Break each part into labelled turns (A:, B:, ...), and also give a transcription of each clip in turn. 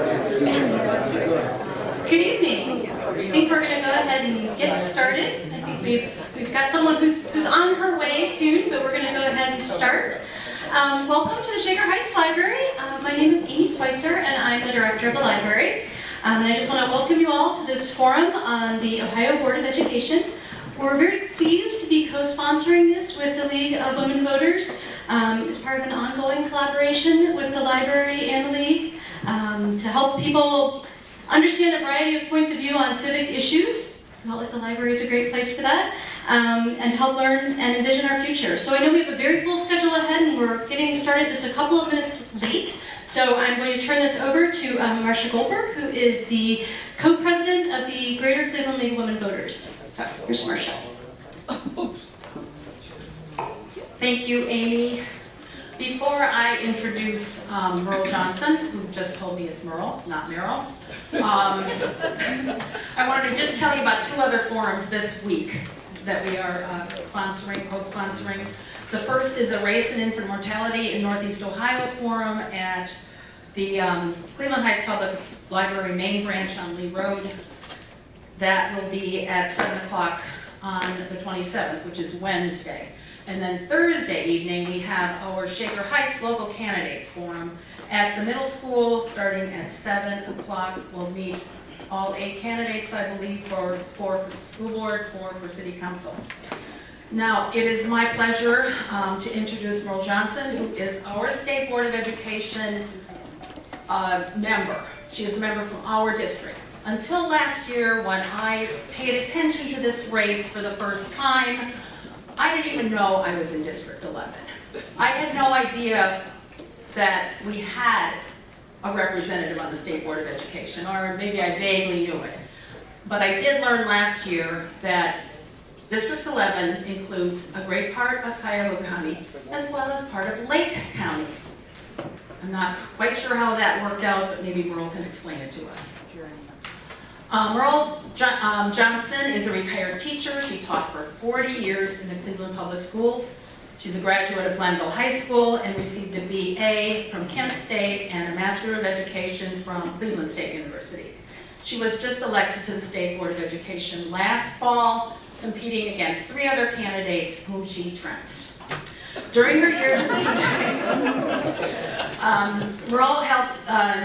A: Good evening. I think we're going to go ahead and get started. I think we've got someone who's on her way soon, but we're going to go ahead and start. Welcome to the Shaker Heights Library. My name is Amy Schweitzer, and I'm the director of the library. And I just want to welcome you all to this forum on the Ohio Board of Education. We're very pleased to be co-sponsoring this with the League of Women Voters. It's part of an ongoing collaboration with the library and the League to help people understand a variety of points of view on civic issues. I felt like the library is a great place for that, and to help learn and envision our future. So I know we have a very full schedule ahead, and we're getting started just a couple of minutes late. So I'm going to turn this over to Marcia Goldberg, who is the co-president of the Greater Cleveland League of Women Voters. So here's Marcia.
B: Thank you, Amy. Before I introduce Merle Johnson, who just told me it's Merle, not Meryl, I wanted to just tell you about two other forums this week that we are co-sponsoring. The first is a Race and Infant Mortality in Northeast Ohio forum at the Cleveland Heights Public Library main branch on Lee Road. That will be at 7 o'clock on the 27th, which is Wednesday. And then Thursday evening, we have our Shaker Heights Local Candidates Forum at the middle school, starting at 7 o'clock. We'll meet all 8 candidates, I believe, for 4 for school board, 4 for city council. Now, it is my pleasure to introduce Merle Johnson, who is our State Board of Education member. She is a member from our district. Until last year, when I paid attention to this race for the first time, I didn't even know I was in District 11. I had no idea that we had a representative on the State Board of Education, or maybe I vaguely knew it. But I did learn last year that District 11 includes a great part of Cuyahoga County, as well as part of Lake County. I'm not quite sure how that worked out, but maybe Merle can explain it to us. Merle Johnson is a retired teacher. She taught for 40 years in the Cleveland Public Schools. She's a graduate of Glenville High School and received a BA from Kent State and a Master of Education from Cleveland State University. She was just elected to the State Board of Education last fall, competing against 3 other candidates whom she trounced. During her years of teaching, Merle helped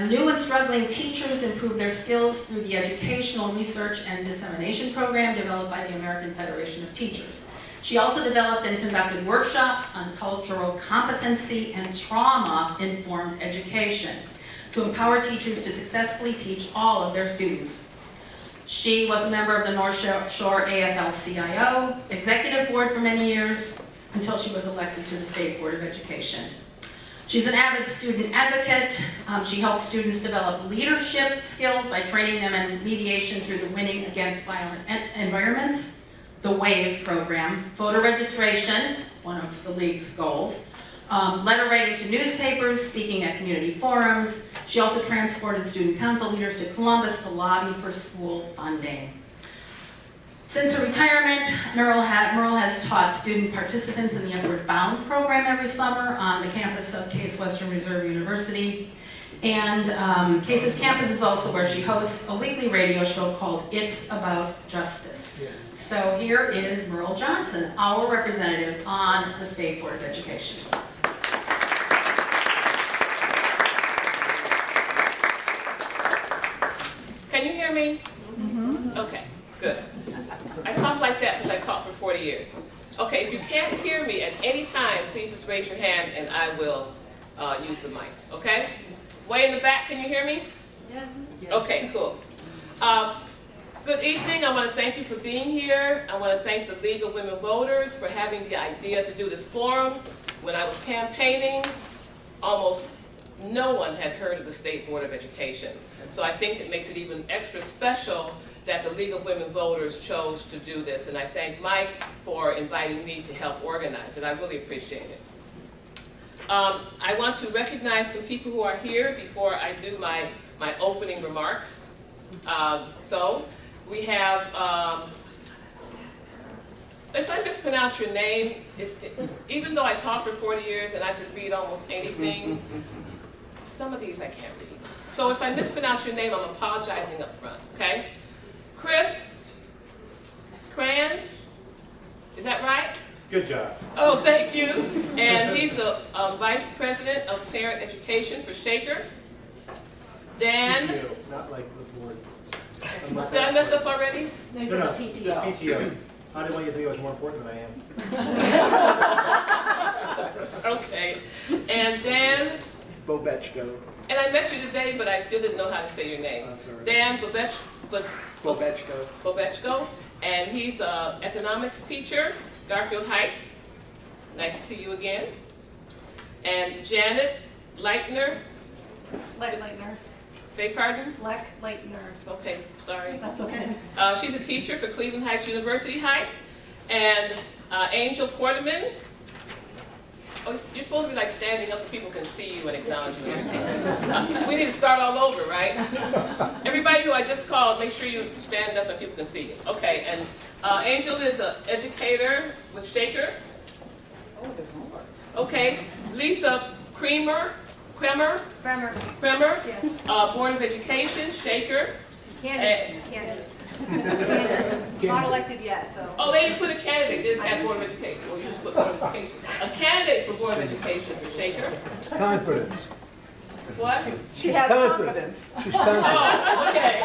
B: new and struggling teachers improve their skills through the Educational Research and Dissemination Program developed by the American Federation of Teachers. She also developed and conducted workshops on cultural competency and trauma-informed education to empower teachers to successfully teach all of their students. She was a member of the North Shore AFL-CIO Executive Board for many years, until she was elected to the State Board of Education. She's an avid student advocate. She helps students develop leadership skills by training them in mediation through the Winning Against Violent Environments, the WAVE program, voter registration, one of the League's goals, letter writing to newspapers, speaking at community forums. She also transported student council leaders to Columbus to lobby for school funding. Since her retirement, Merrill has taught student participants in the Upward Bound program every summer on the campus of Case Western Reserve University. And Case's campus is also where she hosts a weekly radio show called It's About Justice. So here is Merle Johnson, our representative on the State Board of Education.
C: Can you hear me? Mm-hmm. Okay, good. I talk like that because I taught for 40 years. Okay, if you can't hear me at any time, please just raise your hand and I will use the mic, okay? Way in the back, can you hear me?
A: Yes.
C: Okay, cool. Good evening. I want to thank you for being here. I want to thank the League of Women Voters for having the idea to do this forum. When I was campaigning, almost no one had heard of the State Board of Education. So I think it makes it even extra special that the League of Women Voters chose to do this. And I thank Mike for inviting me to help organize it. I really appreciate it. I want to recognize some people who are here before I do my opening remarks. So we have, if I mispronounce your name, even though I taught for 40 years and I could read almost anything, some of these I can't read. So if I mispronounce your name, I'm apologizing up front, okay? Chris Kranz, is that right?
D: Good job.
C: Oh, thank you. And he's a Vice President of Parent Education for Shaker. Dan,
D: PTO, not like the board.
C: did I mess up already?
D: No, PTO. I didn't want you to think I was more important than I am.
C: Okay. And Dan,
E: Bobechko.
C: and I met you today, but I still didn't know how to say your name.
E: I'm sorry.
C: Dan
E: Bobechko.
C: Bobechko, and he's an economics teacher, Garfield Heights. Nice to see you again. And Janet Leitner,
F: Leitner.
C: beg pardon?
F: Leitner.
C: Okay, sorry.
F: That's okay.
C: She's a teacher for Cleveland Heights University Heights. And Angel Quarterman. Oh, you're supposed to be like standing up so people can see you and acknowledge you and everything. We need to start all over, right? Everybody who I just called, make sure you stand up and people can see you. Okay, and Angel is an educator with Shaker. Oh, there's more. Okay, Lisa Kremer,
G: Grammar.
C: Board of Education, Shaker.
G: Candidate. Not elected yet, so.
C: Oh, they didn't put a candidate, they just had Board of Education. Well, you just put Board of Education. A candidate for Board of Education for Shaker.
D: Confidence.
C: What?
F: She has confidence.
D: She's confident.
C: Oh, okay.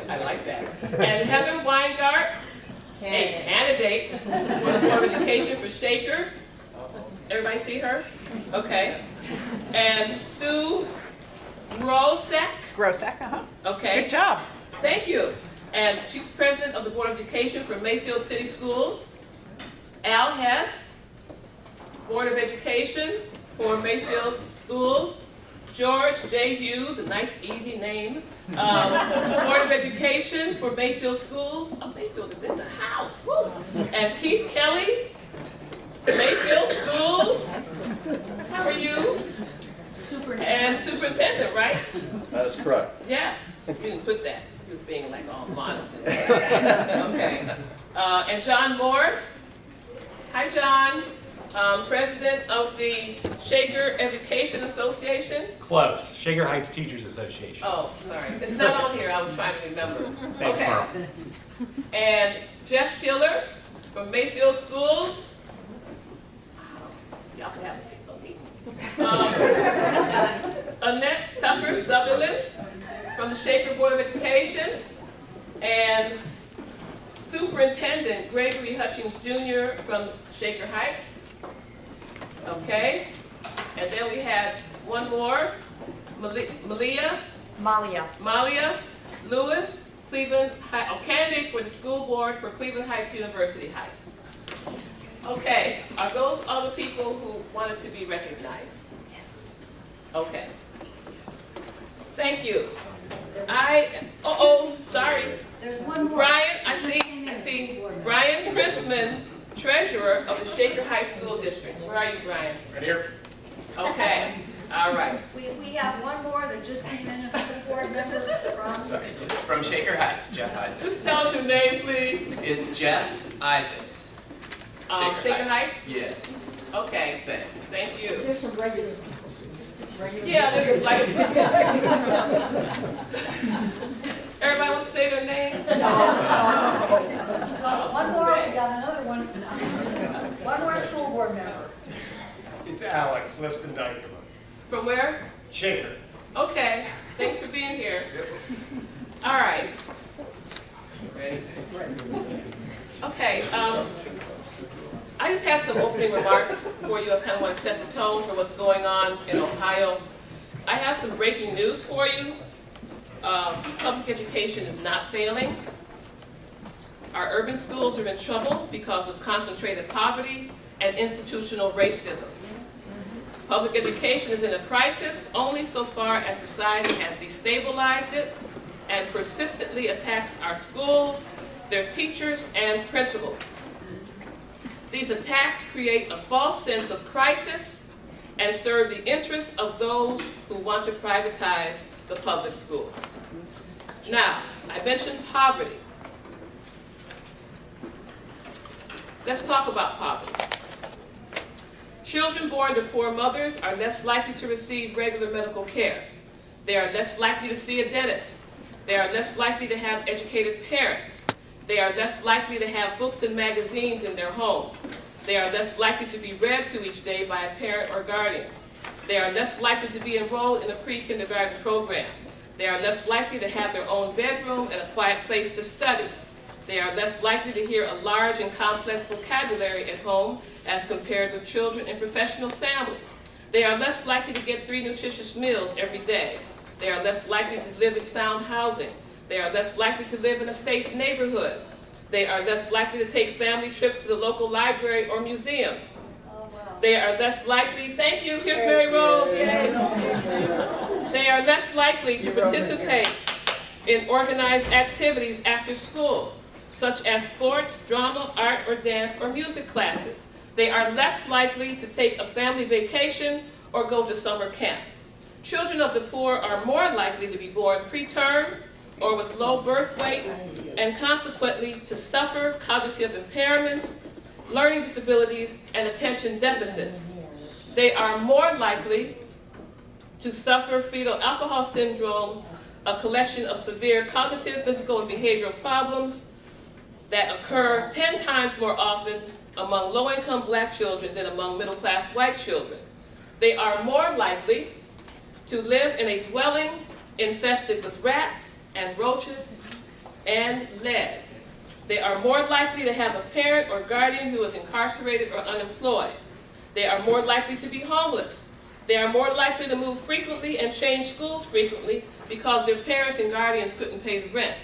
C: I like that. And Heather Weingart, a candidate for the Board of Education for Shaker. Everybody see her? Okay. And Sue Grosek. Okay.
F: Good job.
C: Thank you. And she's president of the Board of Education for Mayfield City Schools. Al Hess, Board of Education for Mayfield Schools. George J. Hughes, a nice, easy name. Board of Education for Mayfield Schools. Oh, Mayfield is in the house. Woo. And Keith Kelly, Mayfield Schools. How are you? And superintendent, right?
E: That is correct.
C: Yes. You didn't put that. He was being like all modest. Okay. And John Morris. Hi, John. President of the Shaker Education Association.
H: Close. Shaker Heights Teachers Association.
C: Oh, sorry. It's not on here. I was trying to remember.
H: Thanks,
C: Okay.
H: Merle.
C: And Jeff Schiller from Mayfield Schools. Y'all can have a seat. Annette Tucker Sutherland from the Shaker Board of Education. And Superintendent Gregory Hutchings Jr. from Shaker Heights. Okay. And then we had one more, Malia Lewis, Cleveland candidate for the school board for Cleveland Heights University Heights. Okay, are those all the people who wanted to be recognized? Yes. Okay. Thank you. Sorry.
G: There's one more.
C: Brian, I see Brian Chrisman, treasurer of the Shaker Heights School District. Where are you, Brian?
H: Right here.
C: Okay, all right.
G: We have one more that just came in as a school board member from.
I: Sorry, from Shaker Heights, Jeff Isaacs.
C: Just tell us your name, please.
I: It's Jeff Isaacs.
C: Shaker Heights?
I: Yes,
C: Okay,
I: thanks.
C: thank you.
G: There's some regular.
C: Yeah, there's like. Everybody wants to say their name?
G: One more, we got another one. One more school board member.
D: It's Alex, Liston Dykeman.
C: From where?
D: Shaker.
C: Okay, thanks for being here. All right. Ready? Okay, I just have some opening remarks for you. I kind of want to set the tone for what's going on in Ohio. I have some breaking news for you. Public education is not failing. Our urban schools are in trouble because of concentrated poverty and institutional racism. Public education is in a crisis only so far as society has destabilized it and persistently attacks our schools, their teachers, and principals. These attacks create a false sense of crisis and serve the interests of those who want to privatize the public schools. Now, I mentioned poverty. Let's talk about poverty. Children born to poor mothers are less likely to receive regular medical care. They are less likely to see a dentist. They are less likely to have educated parents. They are less likely to have books and magazines in their home. They are less likely to be read to each day by a parent or guardian. They are less likely to be enrolled in a pre-kindergarten program. They are less likely to have their own bedroom and a quiet place to study. They are less likely to hear a large and complex vocabulary at home as compared with children in professional families. They are less likely to get 3 nutritious meals every day. They are less likely to live in sound housing. They are less likely to live in a safe neighborhood. They are less likely to take family trips to the local library or museum. They are less likely, thank you, here's Mary Rose, yay. They are less likely to participate in organized activities after school, such as sports, drama, art, or dance, or music classes. They are less likely to take a family vacation or go to summer camp. Children of the poor are more likely to be born preterm or with low birth weight, and consequently to suffer cognitive impairments, learning disabilities, and attention deficits. They are more likely to suffer fetal alcohol syndrome, a collection of severe cognitive, physical, and behavioral problems that occur 10 times more often among low-income black children than among middle-class white children. They are more likely to live in a dwelling infested with rats and roaches and lead. They are more likely to have a parent or guardian who is incarcerated or unemployed. They are more likely to be homeless. They are more likely to move frequently and change schools frequently because their parents and guardians couldn't pay the rent.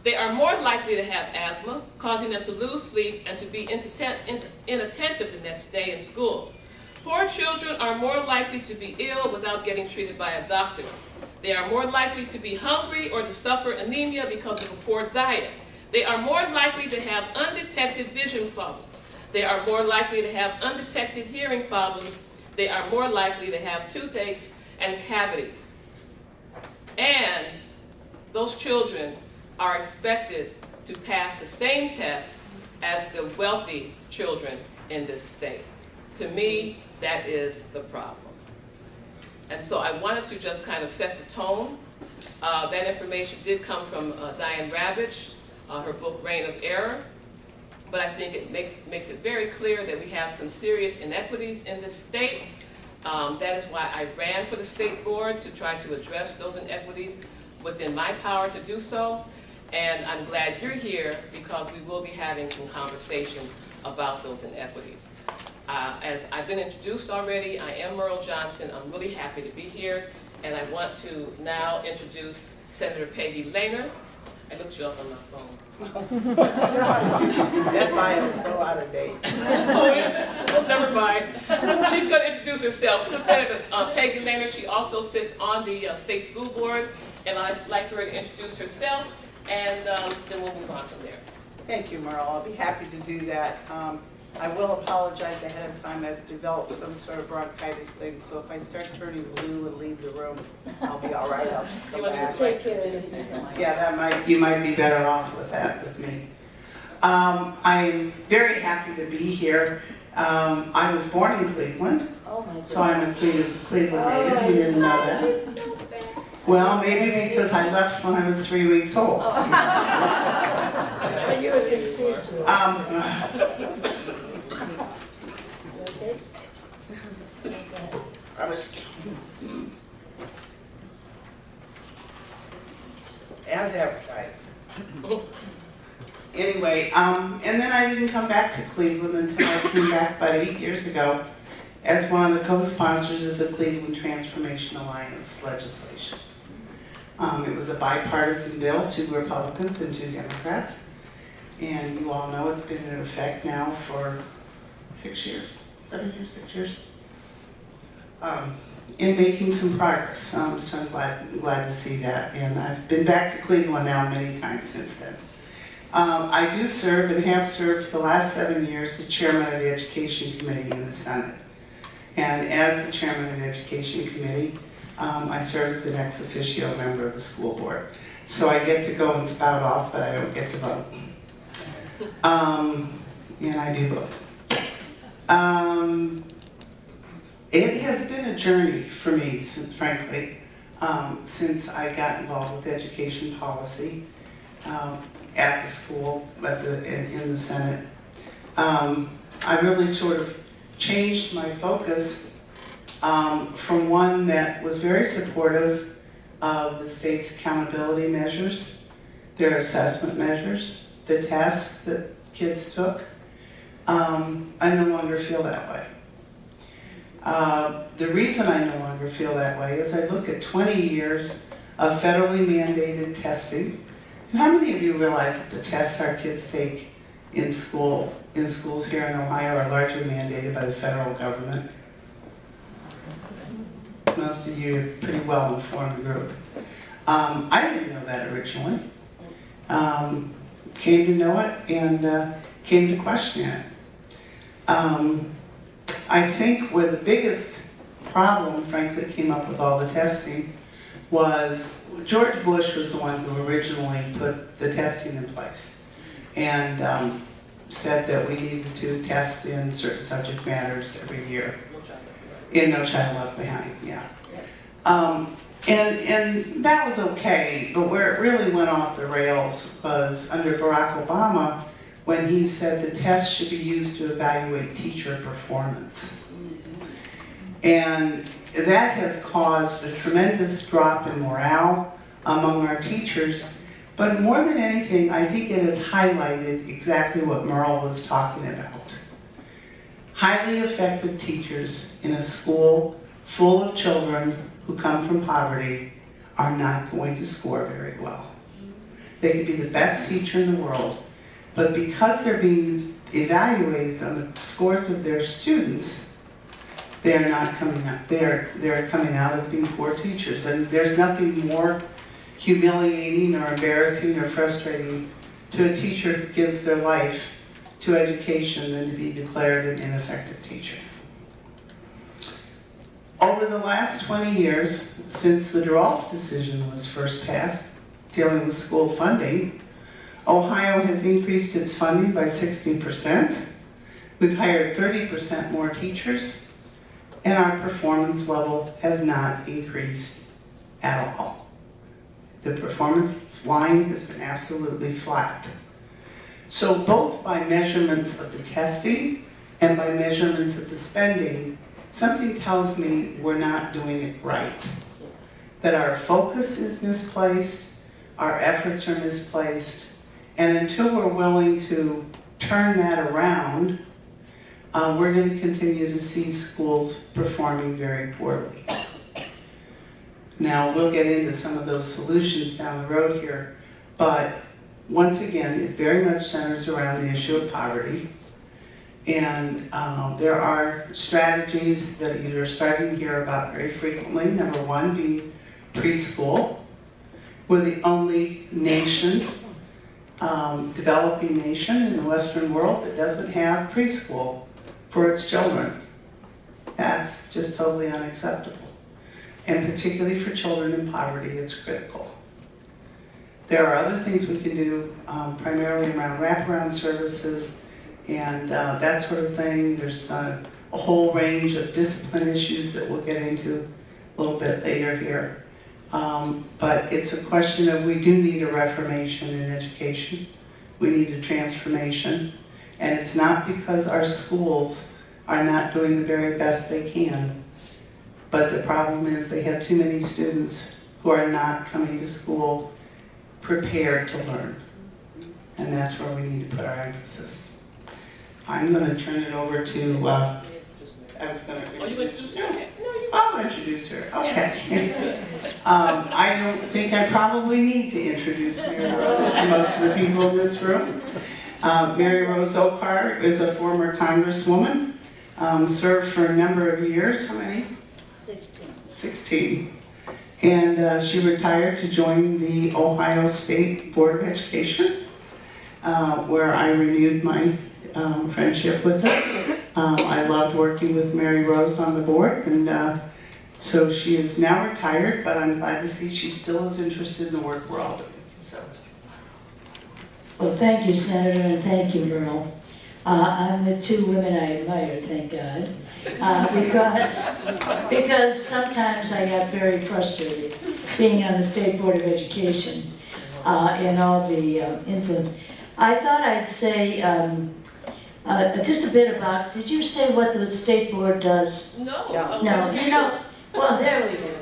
C: They are more likely to have asthma, causing them to lose sleep and to be inattentive the next day in school. Poor children are more likely to be ill without getting treated by a doctor. They are more likely to be hungry or to suffer anemia because of a poor diet. They are more likely to have undetected vision problems. They are more likely to have undetected hearing problems. They are more likely to have toothaches and cavities. And those children are expected to pass the same test as the wealthy children in this state. To me, that is the problem. And so I wanted to just kind of set the tone. That information did come from Diane Ravitch, her book, Reign of Error. But I think it makes it very clear that we have some serious inequities in this state. That is why I ran for the state board, to try to address those inequities within my power to do so. And I'm glad you're here because we will be having some conversation about those inequities. As I've been introduced already, I am Merle Johnson. I'm really happy to be here. And I want to now introduce Senator Peggy Lehner. I looked you up on my phone.
J: That bio is so out of date.
C: Oh, is it? Well, never mind. She's going to introduce herself. This is Senator Peggy Lehner. She also sits on the state school board. And I'd like for her to introduce herself, and then we'll move on from there.
J: Thank you, Merle. I'll be happy to do that. I will apologize ahead of time. I've developed some sort of bronchitis thing, so if I start turning blue and leave the room, I'll be all right. I'll just come back.
G: Take care of it.
J: Yeah, you might be better off with that with me. I'm very happy to be here. I was born in Cleveland,
G: Oh, my goodness.
J: so I'm a Cleveland native. You didn't know that? Well, maybe because I left when I was 3 weeks old.
G: But you were conceived to it. Okay?
J: I was, as advertised. Anyway, and then I didn't come back to Cleveland until I came back about 8 years ago as one of the co-sponsors of the Cleveland Transformation Alliance legislation. It was a bipartisan bill, 2 Republicans and 2 Democrats. And you all know it's been in effect now for 6 years, 7 years, 6 years. In making some progress, so I'm glad to see that. And I've been back to Cleveland now many times since then. I do serve and have served for the last 7 years as chairman of the Education Committee in the Senate. And as the chairman of the Education Committee, I serve as an ex officio member of the school board. So I get to go and spout off, but I don't get to vote. And I do vote. It has been a journey for me, since frankly, since I got involved with education policy at the school, in the Senate. I really sort of changed my focus from one that was very supportive of the state's accountability measures, their assessment measures, the tests that kids took. I no longer feel that way. The reason I no longer feel that way is I look at 20 years of federally mandated testing. And how many of you realize that the tests our kids take in schools here in Ohio are largely mandated by the federal government? Most of you are a pretty well-informed group. I didn't know that originally. Came to know it and came to question it. I think where the biggest problem, frankly, came up with all the testing was George Bush was the one who originally put the testing in place and said that we needed to test in certain subject matters every year. In No Child Left Behind, yeah. And that was okay, but where it really went off the rails was under Barack Obama, when he said the test should be used to evaluate teacher performance. And that has caused a tremendous drop in morale among our teachers, but more than anything, I think it has highlighted exactly what Merle was talking about. Highly effective teachers in a school full of children who come from poverty are not going to score very well. They could be the best teacher in the world, but because they're being evaluated on the scores of their students, they're not coming out. They're coming out as being poor teachers. And there's nothing more humiliating or embarrassing or frustrating to a teacher who gives their life to education than to be declared an ineffective teacher. Over the last 20 years, since the Restorative decision was first passed, dealing with school funding, Ohio has increased its funding by 60%. We've hired 30% more teachers, and our performance level has not increased at all. The performance line has been absolutely flat. So both by measurements of the testing and by measurements of the spending, something tells me we're not doing it right. That our focus is misplaced, our efforts are misplaced, and until we're willing to turn that around, we're going to continue to see schools performing very poorly. Now, we'll get into some of those solutions down the road here, but once again, it very much centers around the issue of poverty. And there are strategies that you're starting to hear about very frequently. Number one being preschool. We're the only nation, developing nation in the Western world that doesn't have preschool for its children. That's just totally unacceptable. And particularly for children in poverty, it's critical. There are other things we can do, primarily around wraparound services and that sort of thing. There's a whole range of discipline issues that we'll get into a little bit later here. But it's a question of we do need a reformation in education. We need a transformation. And it's not because our schools are not doing the very best they can. But the problem is they have too many students who are not coming to school prepared to learn. And that's where we need to put our emphasis. I'm going to turn it over to, I was going to introduce her. I'll introduce her. Okay. I don't think I probably need to introduce Mary Rose to most of the people in this room. Mary Rose Oakar is a former congresswoman, served for a number of years. How many? 16. And she retired to join the Ohio State Board of Education, where I renewed my friendship with her. I loved working with Mary Rose on the board, and so she is now retired, but I'm glad to see she still is interested in the work we're all doing. So.
K: Well, thank you, Senator, and thank you, Merle. I'm with two women I admire, thank God. because sometimes I got very frustrated being on the State Board of Education and all the influence. I thought I'd say just a bit about, did you say what the State Board does?
C: No.
K: No, you know, well, there we go.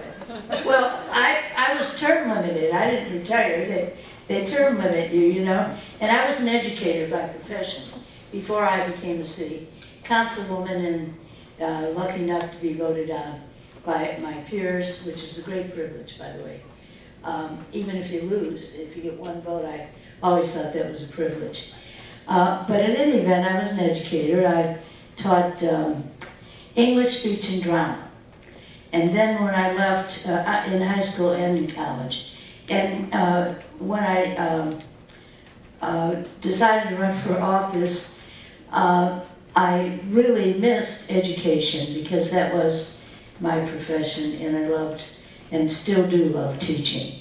K: Well, I was term limited. I didn't retire. They term limit you, you know. And I was an educator by profession before I became a city councilwoman and lucky enough to be voted on by my peers, which is a great privilege, by the way. Even if you lose, if you get one vote, I always thought that was a privilege. But in any event, I was an educator. I taught English, speech, and drama. And then when I left in high school and in college, and when I decided to run for office, I really missed education because that was my profession, and I loved and still do love teaching.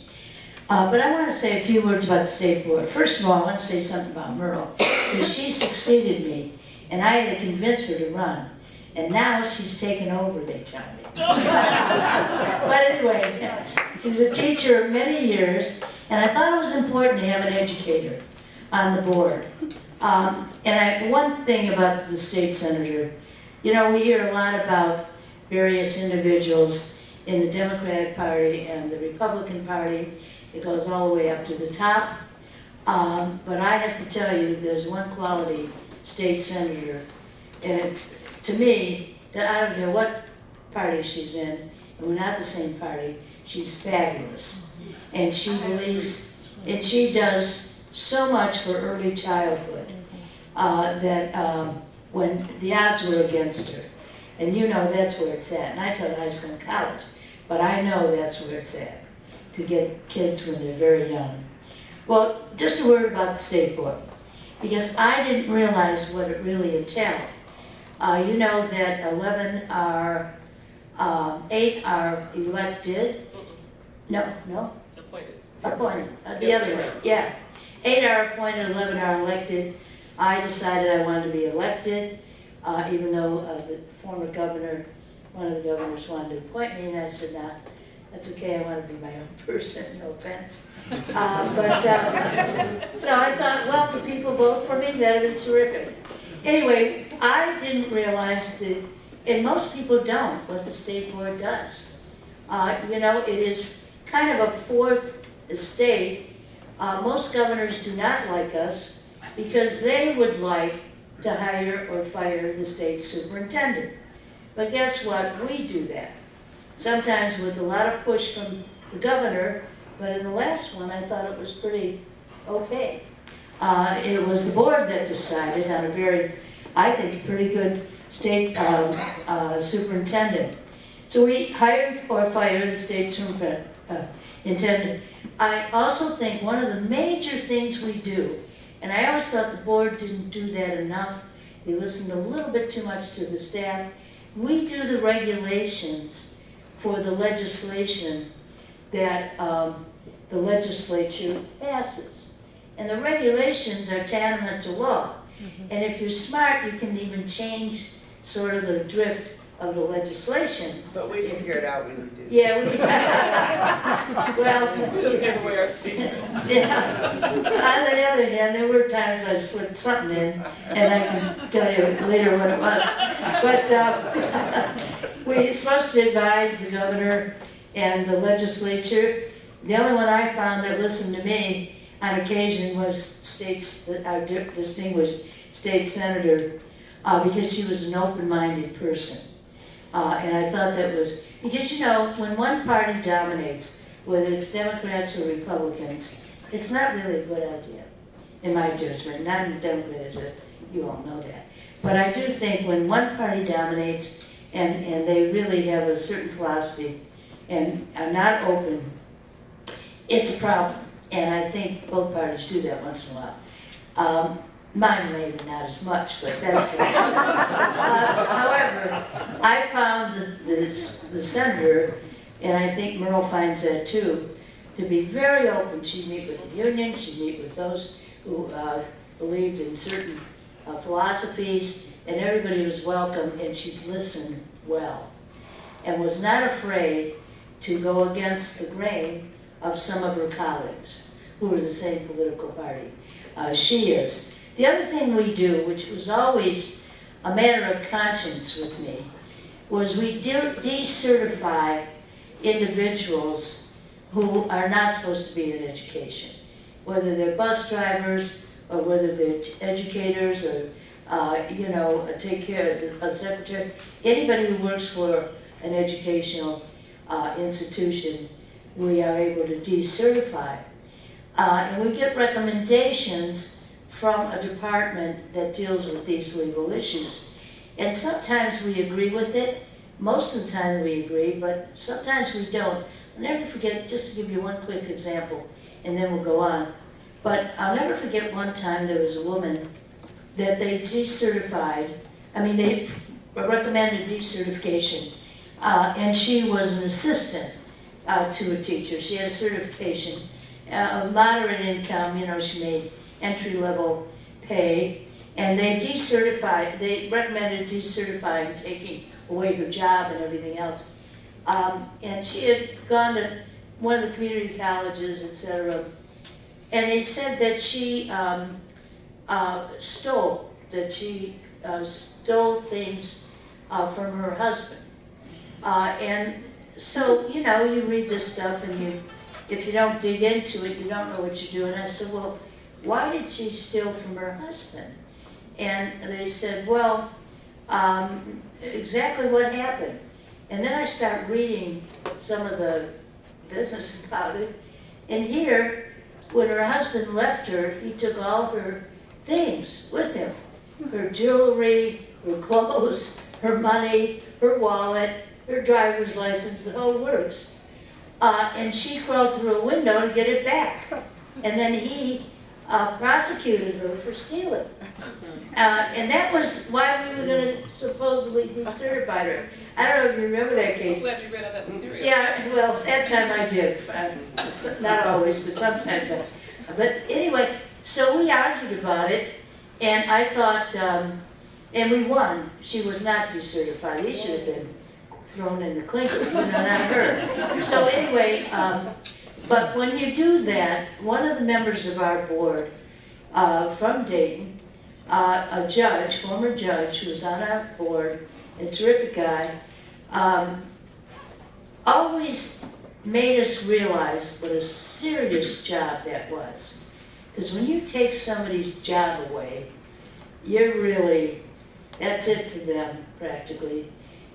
K: But I want to say a few words about the State Board. First of all, I want to say something about Merle, because she succeeded me, and I had to convince her to run. And now she's taken over, they tell me. But anyway, she was a teacher many years, and I thought it was important to have an educator on the board. One thing about the state senator, you know, we hear a lot about various individuals in the Democratic Party and the Republican Party. It goes all the way up to the top. But I have to tell you, there's one quality state senator, and it's, to me, that I don't care what party she's in, and we're not the same party, she's fabulous. And she believes, and she does so much for early childhood that when the odds were against her, and you know that's where it's at. And I taught high school and college, but I know that's where it's at, to get kids when they're very young. Well, just a word about the State Board, because I didn't realize what it really entailed. You know that 8 are elected. No. Appointed. The other way, yeah. 8 are appointed, 11 are elected. I decided I wanted to be elected, even though the former governor, one of the governors wanted to appoint me, and I said, nah, that's okay, I want to be my own person, no offense. So I thought, well, if people vote for me, that would be terrific. Anyway, I didn't realize that, and most people don't, what the State Board does. You know, it is kind of a fourth estate. Most governors do not like us because they would like to hire or fire the state superintendent. But guess what? We do that. Sometimes with a lot of push from the governor, but in the last one, I thought it was pretty okay. It was the board that decided on a very, I think, pretty good state superintendent. So we hired or fired the state superintendent. I also think one of the major things we do, and I always thought the board didn't do that enough, they listened a little bit too much to the staff. We do the regulations for the legislation that the legislature passes. And the regulations are tantamount to law. And if you're smart, you can even change sort of the drift of the legislation.
J: But we figured out when you did.
K: Yeah, well,
C: We just gave away our secret.
K: yeah. On the other hand, there were times I slipped something in, and I can tell you later what it was. But we're supposed to advise the governor and the legislature. The only one I found that listened to me on occasion was our distinguished state senator, because she was an open-minded person. And I thought that was, because you know, when one party dominates, whether it's Democrats or Republicans, it's not really a good idea, in my judgment. Not in the Democrats, you all know that. But I do think when one party dominates and they really have a certain philosophy and are not open, it's a problem. And I think both parties do that once in a while. Mine maybe not as much, but that's it. However, I found the senator, and I think Merle finds that too, to be very open. She'd meet with the union, she'd meet with those who believed in certain philosophies, and everybody was welcome, and she listened well, and was not afraid to go against the grain of some of her colleagues who were the same political party she is. The other thing we do, which was always a matter of conscience with me, was we decertify individuals who are not supposed to be in education, whether they're bus drivers or whether they're educators or take care of a secretary. Anybody who works for an educational institution, we are able to decertify. And we get recommendations from a department that deals with these legal issues. And sometimes we agree with it. Most of the time we agree, but sometimes we don't. I'll never forget, just to give you one quick example, and then we'll go on. But I'll never forget one time there was a woman that they decertified. They recommended decertification. And she was an assistant to a teacher. She had a certification, moderate income, she made entry-level pay. And they recommended decertifying, taking away her job and everything else. And she had gone to one of the community colleges, etc. And they said that she stole things from her husband. And so, you read this stuff and if you don't dig into it, you don't know what you're doing. I said, well, why did she steal from her husband? And they said, well, exactly what happened. And then I start reading some of the business about it. And here, when her husband left her, he took all her things with him. Her jewelry, her clothes, her money, her wallet, her driver's license, the whole works. And she crawled through a window to get it back. And then he prosecuted her for stealing. And that was why we were going to supposedly decertify her. I don't know if you remember that case.
C: I'm glad you read all that material.
K: Yeah, well, that time I did. Not always, but sometimes I. But anyway, so we argued about it, and I thought, and we won. She was not decertified. He should have been thrown in the clinker, not her. So anyway, but when you do that, one of the members of our board from Dayton, a judge, former judge, who was on our board, a terrific guy, always made us realize what a serious job that was. Because when you take somebody's job away, that's it for them, practically,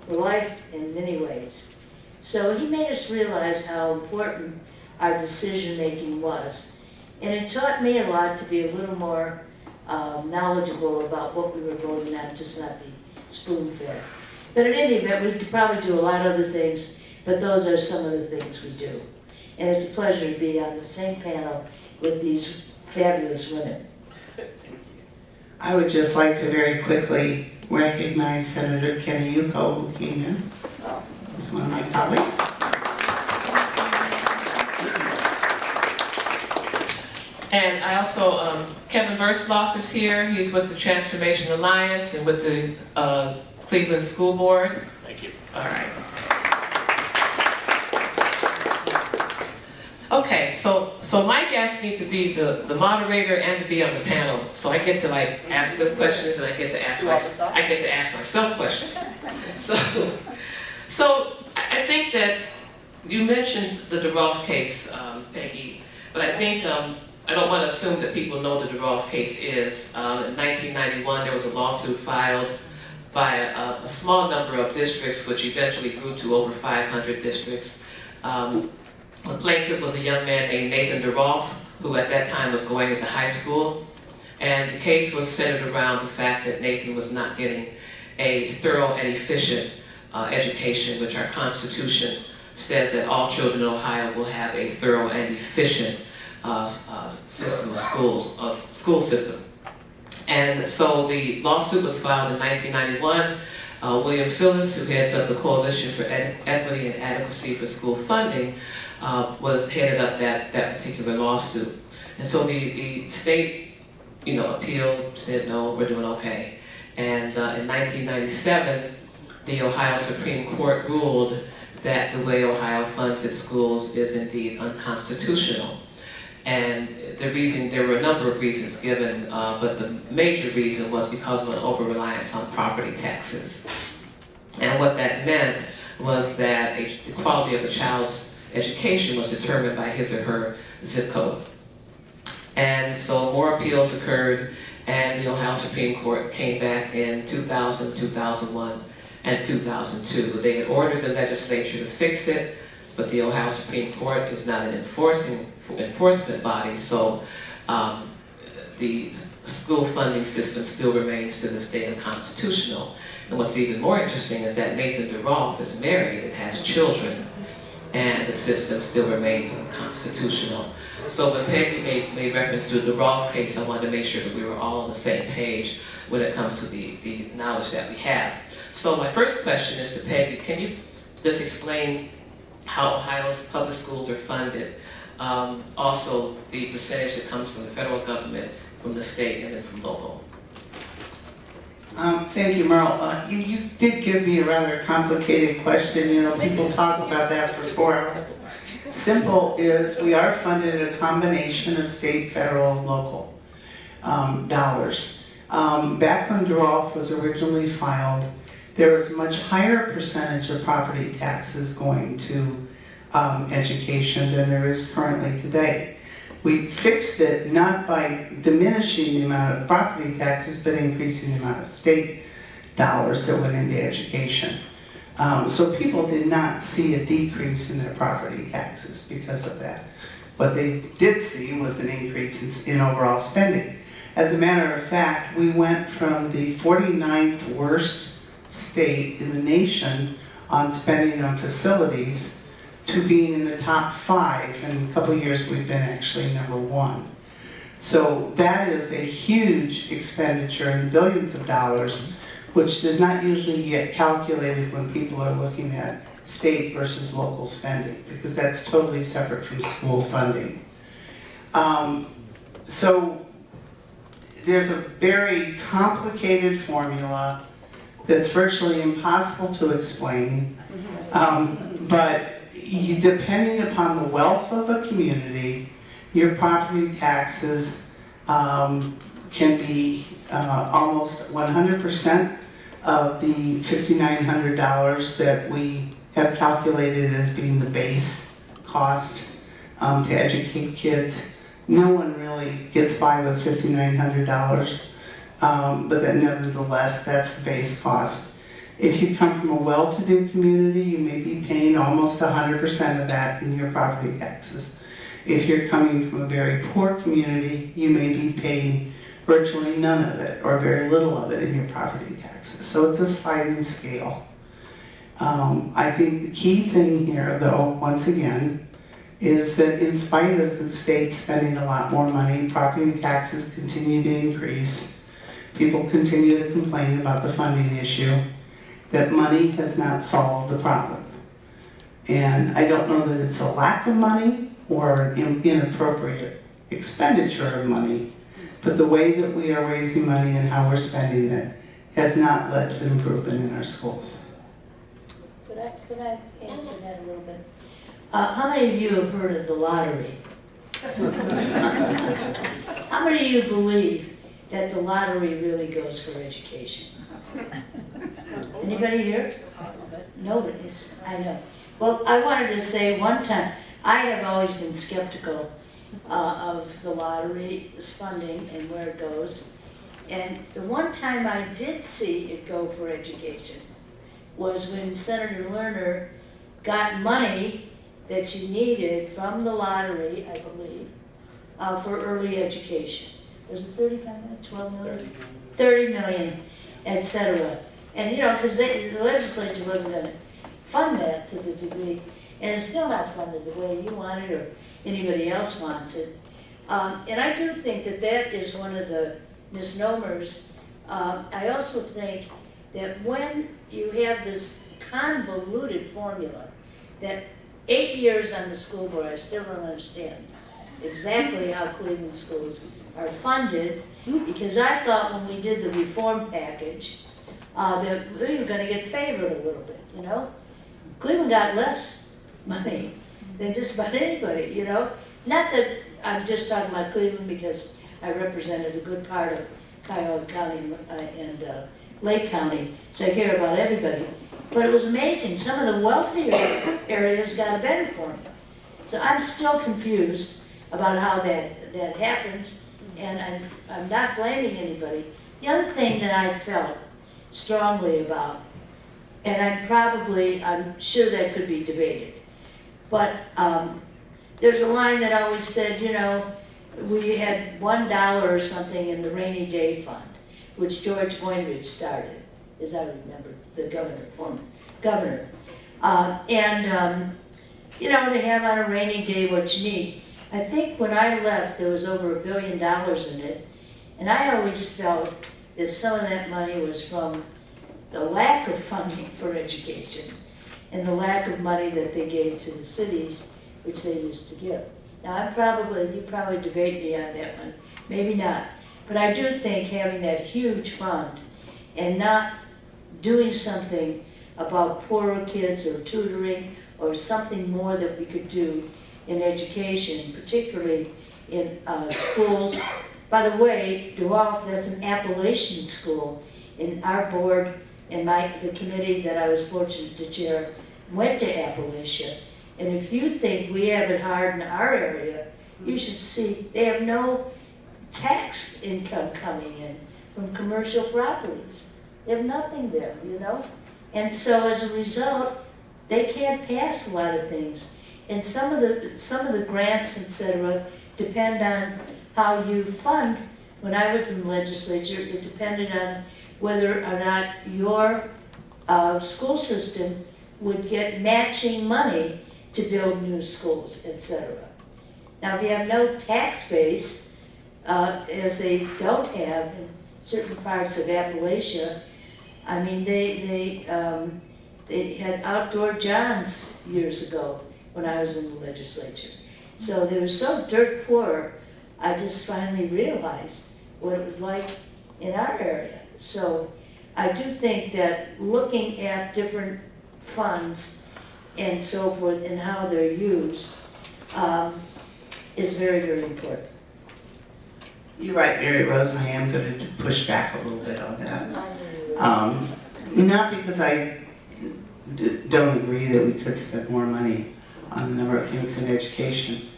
K: for life in many ways. So he made us realize how important our decision-making was. And it taught me a lot to be a little more knowledgeable about what we were voting on, just not be spoon-fed. But in any event, we could probably do a lot of other things, but those are some of the things we do. And it's a pleasure to be on the same panel with these fabulous women.
J: I would just like to very quickly recognize Senator Kenny Yuko, who came in. He's one of my colleagues.
C: And I also, Kevin Versloff is here. He's with the Transformation Alliance and with the Cleveland School Board.
H: Thank you.
C: All right. Okay, so my guests need to be the moderator and to be on the panel. So I get to ask them questions and I get to ask myself questions. So I think that you mentioned the DeRolf case, Peggy, but I think I don't want to assume that people know what the DeRolf case is. In 1991, there was a lawsuit filed by a small number of districts, which eventually grew to over 500 districts. The plaintiff was a young man named Nathan DeRolf, who at that time was going into high school. And the case was centered around the fact that Nathan was not getting a thorough and efficient education, which our Constitution says that all children in Ohio will have a thorough and efficient system of school system. And so the lawsuit was filed in 1991. William Phillips, who heads up the Coalition for Equity and Adequacy for School Funding, was headed up that particular lawsuit. And so the state appealed, said no, we're doing okay. And in 1997, the Ohio Supreme Court ruled that the way Ohio funds its schools is indeed unconstitutional. And there were a number of reasons given, but the major reason was because of an over-reliance on property taxes. And what that meant was that the quality of a child's education was determined by his or her zip code. And so more appeals occurred, and the Ohio Supreme Court came back in 2000, 2001, and 2002. They had ordered the legislature to fix it, but the Ohio Supreme Court is not an enforcement body, so the school funding system still remains to this day unconstitutional. And what's even more interesting is that Nathan DeRolf is married and has children, and the system still remains unconstitutional. So when Peggy made reference to the DeRolf case, I wanted to make sure that we were all on the same page when it comes to the knowledge that we have. So my first question is to Peggy. Can you just explain how Ohio's public schools are funded? Also, the percentage that comes from the federal government, from the state, and then from local.
J: Thank you, Merle. You did give me a rather complicated question. People talk about that for 4 hours. Simple is we are funded a combination of state, federal, and local dollars. Back when DeRolf was originally filed, there was a much higher percentage of property taxes going to education than there is currently today. We fixed it not by diminishing the amount of property taxes, but increasing the amount of state dollars that went into education. So people did not see a decrease in their property taxes because of that. What they did see was an increase in overall spending. As a matter of fact, we went from the 49th worst state in the nation on spending on facilities to being in the top 5. In a couple of years, we've been actually number 1. So that is a huge expenditure in billions of dollars, which does not usually get calculated when people are looking at state versus local spending, because that's totally separate from school funding. So there's a very complicated formula that's virtually impossible to explain, but depending upon the wealth of a community, your property taxes can be almost 100% of the $5,900 that we have calculated as being the base cost to educate kids. No one really gets by with $5,900, but then nevertheless, that's the base cost. If you come from a well-to-do community, you may be paying almost 100% of that in your property taxes. If you're coming from a very poor community, you may be paying virtually none of it or very little of it in your property taxes. So it's a sliding scale. I think the key thing here, though, once again, is that in spite of the state spending a lot more money, property taxes continue to increase. People continue to complain about the funding issue, that money has not solved the problem. And I don't know that it's a lack of money or an inappropriate expenditure of money, but the way that we are raising money and how we're spending it has not led to improvement in our schools.
K: Could I answer that a little bit? How many of you have heard of the lottery? How many of you believe that the lottery really goes for education? Anybody here? Nobody's, I know. Well, I wanted to say one time, I have always been skeptical of the lottery's funding and where it goes. And the one time I did see it go for education was when Senator Lehner got money that you needed from the lottery, I believe, for early education. Was it 35 million, 12 million? 30 million, etc. And because the legislature wasn't going to fund that to the degree, and it's still not funded the way you want it or anybody else wants it. And I do think that that is one of the misnomers. I also think that when you have this convoluted formula, that 8 years on the school board, I still don't understand exactly how Cleveland schools are funded, because I thought when we did the reform package, that we were gonna get favored a little bit, you know? Cleveland got less money than just about anybody, you know? Not that I'm just talking about Cleveland because I represented a good part of Cuyahoga County and Lake County, so I care about everybody. But it was amazing, some of the wealthier areas got a better formula. So I'm still confused about how that happens, and I'm not blaming anybody. The other thing that I felt strongly about, and I'm sure that could be debated, but there's a line that always said, you know, we had $1 or something in the rainy day fund, which George Voinovich started, as I remember, the former governor. You know, to have on a rainy day what you need. I think when I left, there was over $1 billion in it, and I always felt that some of that money was from the lack of funding for education and the lack of money that they gave to the cities, which they used to give. Now, you probably debate me on that one, maybe not, but I do think having that huge fund and not doing something about poorer kids or tutoring or something more that we could do in education, particularly in schools. By the way, DeWolf, that's an Appalachian school, and our board and the committee that I was fortunate to chair went to Appalachia. And if you think we have it hard in our area, you should see they have no tax income coming in from commercial properties. They have nothing there, you know? And so as a result, they can't pass a lot of things. And some of the grants, etc., depend on how you fund. When I was in the legislature, it depended on whether or not your school system would get matching money to build new schools, etc. Now, if you have no tax base, as they don't have in certain parts of Appalachia, I mean, they had outdoor johns years ago when I was in the legislature. So they were so dirt poor, I just finally realized what it was like in our area. So I do think that looking at different funds and so forth and how they're used is very, very important.
J: You're right, Mary Rose, I am going to push back a little bit on that. Not because I don't agree that we could spend more money on a number of things in education,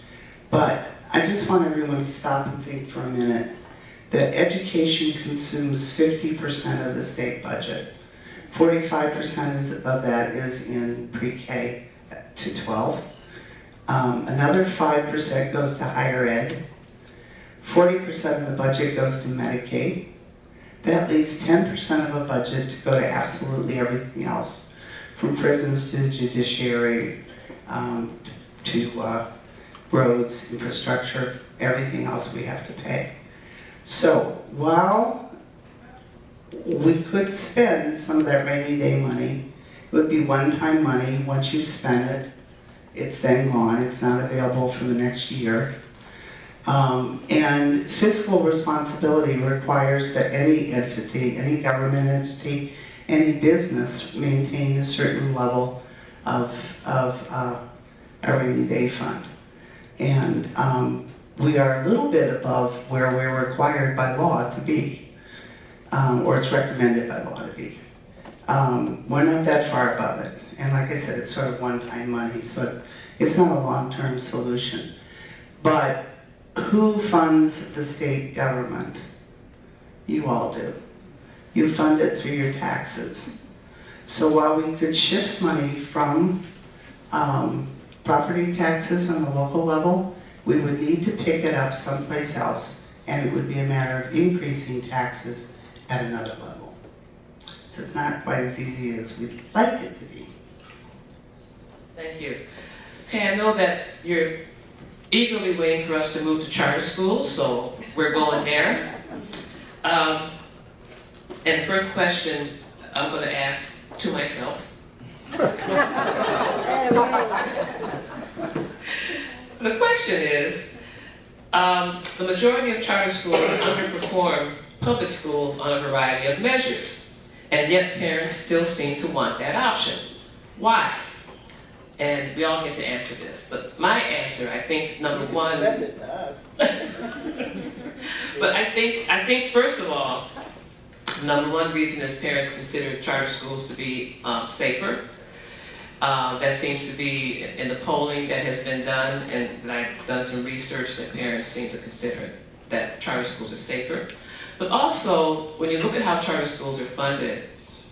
J: but I just want everyone to stop and think for a minute that education consumes 50% of the state budget. 45% of that is in pre-K to 12. Another 5% goes to higher ed. 40% of the budget goes to Medicaid. That leaves 10% of the budget to go to absolutely everything else, from prisons to the judiciary, to roads, infrastructure, everything else we have to pay. So while we could spend some of that rainy day money, it would be one-time money. Once you spend it, it's then gone. It's not available for the next year. And fiscal responsibility requires that any entity, any government entity, any business maintain a certain level of a rainy day fund. And we are a little bit above where we're required by law to be, or it's recommended by law to be. We're not that far above it. And like I said, it's sort of one-time money, so it's not a long-term solution. But who funds the state government? You all do. You fund it through your taxes. So while we could shift money from property taxes on the local level, we would need to pick it up someplace else, and it would be a matter of increasing taxes at another level. So it's not quite as easy as we'd like it to be.
C: Thank you. Okay, I know that you're eagerly waiting for us to move to charter schools, so we're going there. And first question I'm going to ask to myself. The question is, The majority of charter schools underperform public schools on a variety of measures, and yet parents still seem to want that option. Why? And we all get to answer this, but my answer, I think, number one.
E: Send it to us.
C: But I think first of all, number one reason is parents consider charter schools to be safer. That seems to be in the polling that has been done, and I've done some research that parents seem to consider that charter schools are safer. But also, when you look at how charter schools are funded,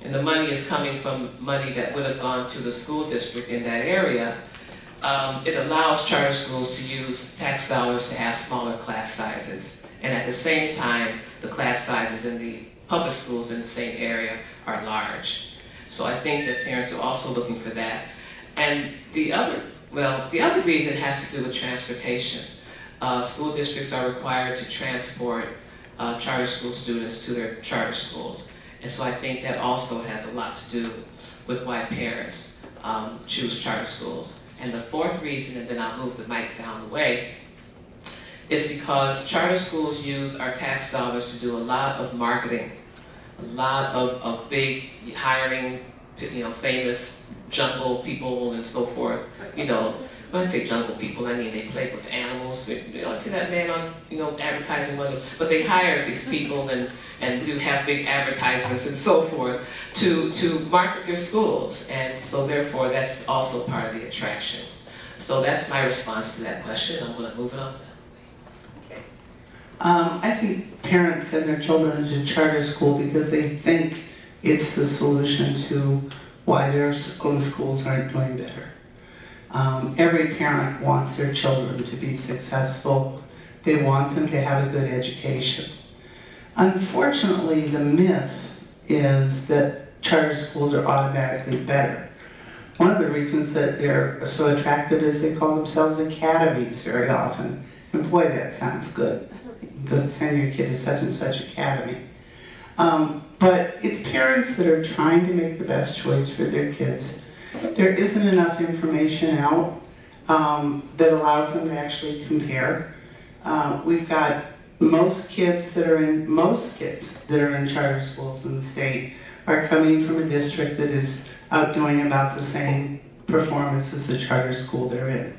C: and the money is coming from money that would have gone to the school district in that area, it allows charter schools to use tax dollars to have smaller class sizes. And at the same time, the class sizes in the public schools in the same area are large. So I think that parents are also looking for that. And the other reason has to do with transportation. School districts are required to transport charter school students to their charter schools. And so I think that also has a lot to do with why parents choose charter schools. And the fourth reason, and then I'll move the mic down the way, is because charter schools use our tax dollars to do a lot of marketing, a lot of big hiring, famous jungle people and so forth. When I say jungle people, I mean they play with animals. I see that man on, advertising with them. But they hire these people and do have big advertisements and so forth to market their schools. And so therefore, that's also part of the attraction. So that's my response to that question. I'm going to move it on.
J: I think parents send their children to charter school because they think it's the solution to why their own schools aren't doing better. Every parent wants their children to be successful. They want them to have a good education. Unfortunately, the myth is that charter schools are automatically better. One of the reasons that they're so attractive is they call themselves academies very often. And boy, that sounds good. Go send your kid to such and such academy. But it's parents that are trying to make the best choice for their kids. There isn't enough information out that allows them to actually compare. We've got most kids that are in charter schools in the state are coming from a district that is doing about the same performance as the charter school they're in.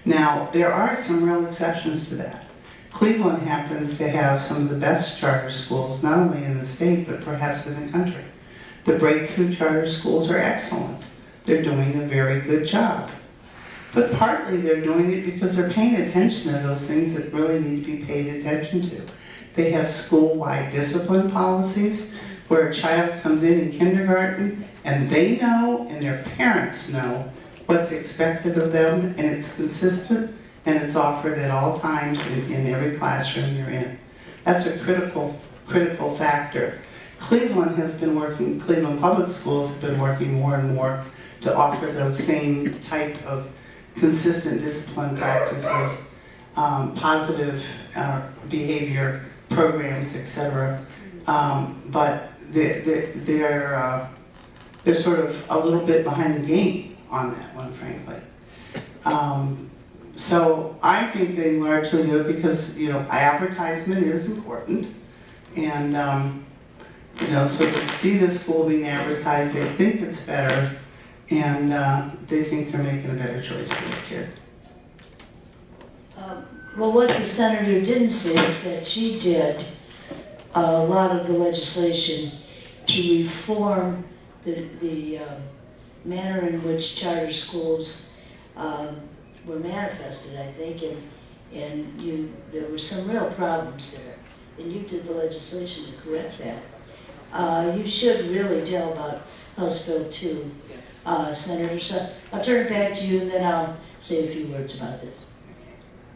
J: Now, there are some real exceptions to that. Cleveland happens to have some of the best charter schools, not only in the state, but perhaps in the country. The breakthrough charter schools are excellent. They're doing a very good job. But partly they're doing it because they're paying attention to those things that really need to be paid attention to. They have school-wide discipline policies where a child comes in kindergarten and they know and their parents know what's expected of them, and it's consistent and it's offered at all times in every classroom you're in. That's a critical factor. Cleveland Public Schools have been working more and more to offer those same type of consistent discipline practices, positive behavior programs, etc. But they're sort of a little bit behind the game on that one, frankly. So I think they largely do it because advertisement is important, and so to see the school being advertised, they think it's better, and they think they're making a better choice for their kid.
K: Well, what the senator didn't say is that she did a lot of the legislation to reform the manner in which charter schools were manifested, I think, and there were some real problems there, and you did the legislation to correct that. You should really tell about House Bill 2, Senator. So I'll turn it back to you, and then I'll say a few words about this.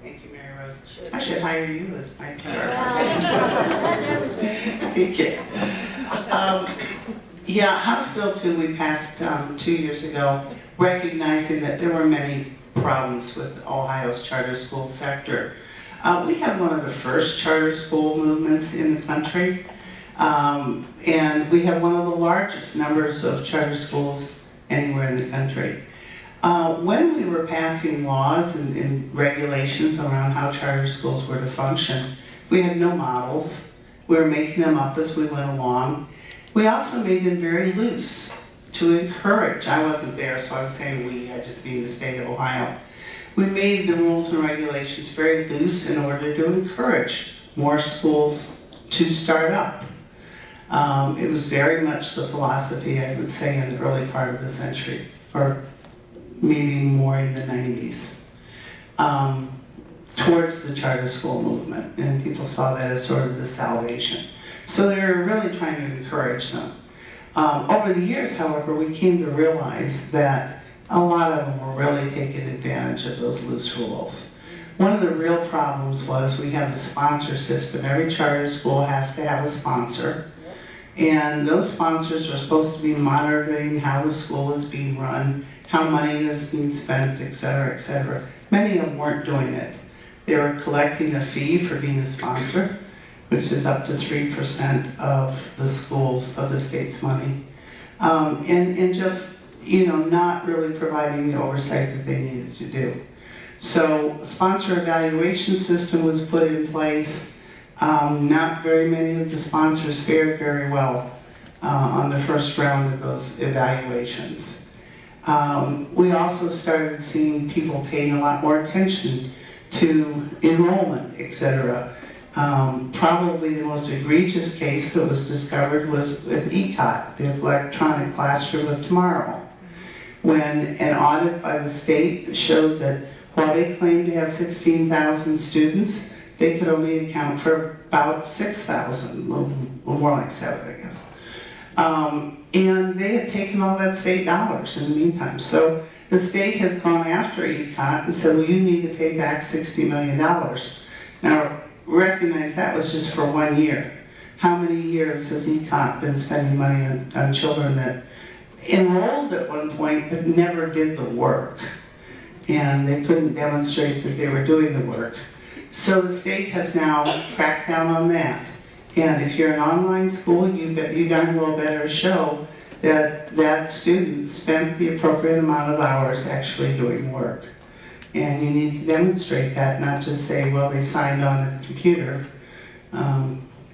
J: Thank you, Mary Rose. Sure. I should hire you as my PR person. Okay. House Bill 2 we passed 2 years ago, recognizing that there were many problems with Ohio's charter school sector. We have one of the first charter school movements in the country, and we have one of the largest numbers of charter schools anywhere in the country. When we were passing laws and regulations around how charter schools were to function, we had no models. We were making them up as we went along. We also made them very loose to encourage. I wasn't there, so I'm saying we, I just mean the state of Ohio. We made the rules and regulations very loose in order to encourage more schools to start up. It was very much the philosophy, I would say, in the early part of the century, or maybe more in the 90s, towards the charter school movement, and people saw that as sort of the salvation. So they were really trying to encourage them. Over the years, however, we came to realize that a lot of them were really taking advantage of those loose rules. One of the real problems was we have the sponsor system. Every charter school has to have a sponsor, and those sponsors are supposed to be monitoring how the school is being run, how money is being spent, et cetera, et cetera. Many of them weren't doing it. They were collecting a fee for being a sponsor, which is up to 3% of the schools, of the state's money. And just, you know, not really providing the oversight that they needed to do. So sponsor evaluation system was put in place. Not very many of the sponsors fared very well on the first round of those evaluations. We also started seeing people paying a lot more attention to enrollment, etc. Probably the most egregious case that was discovered was with ECOT, the Electronic Classroom of Tomorrow, when an audit by the state showed that while they claimed to have 16,000 students, they could only account for about 6,000, well, more like 7, I guess. And they had taken all that state dollars in the meantime. So the state has gone after ECOT and said, well, you need to pay back $60 million. Now, recognize that was just for 1 year. How many years has ECOT been spending money on children that enrolled at one point but never did the work? And they couldn't demonstrate that they were doing the work. So the state has now cracked down on that. And if you're an online school, you darn well better show that that student spent the appropriate amount of hours actually doing work. And you need to demonstrate that, not just say, well, they signed on at the computer,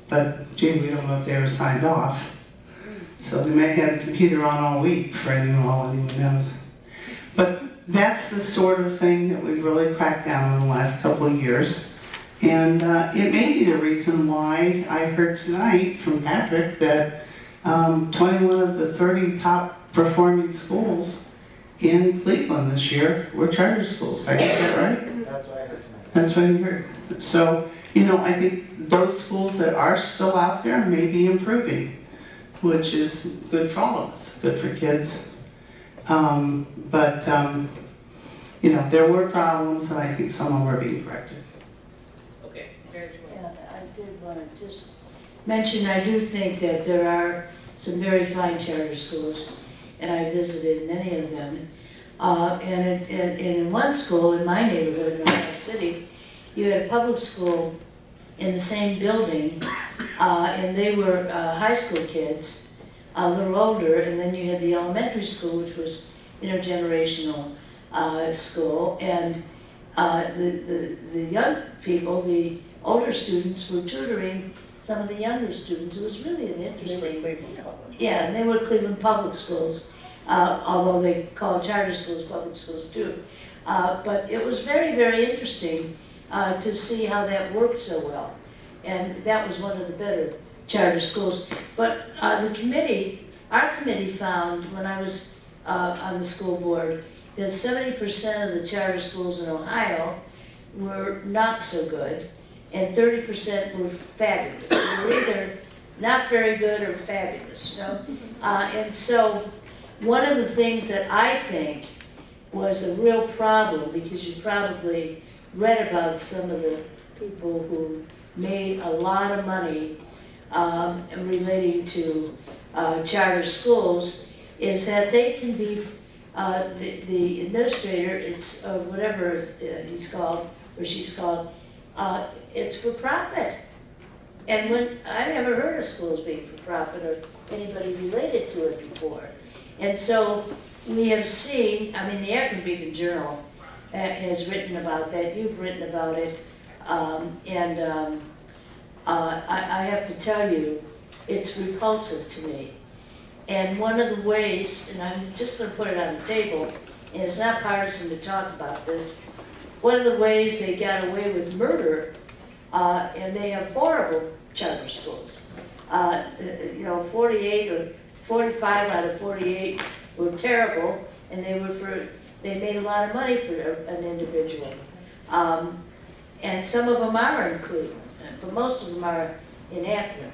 J: but gee, we don't know if they were signed off. So they may have the computer on all week for anyone knows. But that's the sort of thing that we've really cracked down on the last couple of years. And it may be the reason why I heard tonight from Patrick that 21 of the 30 top performing schools in Cleveland this year were charter schools. Did I get that right?
D: That's what I heard tonight.
J: That's what you heard. So, you know, I think those schools that are still out there may be improving, which is good for all of us, good for kids. You know, there were problems, and I think some of them were being corrected.
C: Okay.
K: Yeah, I did want to just mention, I do think that there are some very fine charter schools, and I visited many of them. And in one school in my neighborhood in Ohio City, you had a public school in the same building, and they were high school kids, a little older, and then you had the elementary school, which was intergenerational school, and the young people, the older students, were tutoring some of the younger students. It was really an interesting. Yeah, and they were Cleveland public schools, although they call charter schools public schools too. But it was very, very interesting to see how that worked so well, and that was one of the better charter schools. But the committee, our committee found when I was on the school board that 70% of the charter schools in Ohio were not so good, and 30% were fabulous. They were either not very good or fabulous, you know? And so one of the things that I think was a real problem, because you probably read about some of the people who made a lot of money relating to charter schools, is that they can be the administrator, it's whatever he's called or she's called, it's for profit. And when I never heard of schools being for profit or anybody related to it before. And so we have seen, I mean, the Akron Beacon Journal has written about that, you've written about it, I have to tell you, it's repulsive to me. And one of the ways, and I'm just going to put it on the table, and it's not partisan to talk about this, one of the ways they got away with murder, and they have horrible charter schools. 48 or 45 out of 48 were terrible, and they made a lot of money for an individual. And some of them are in Cleveland, but most of them are in Akron.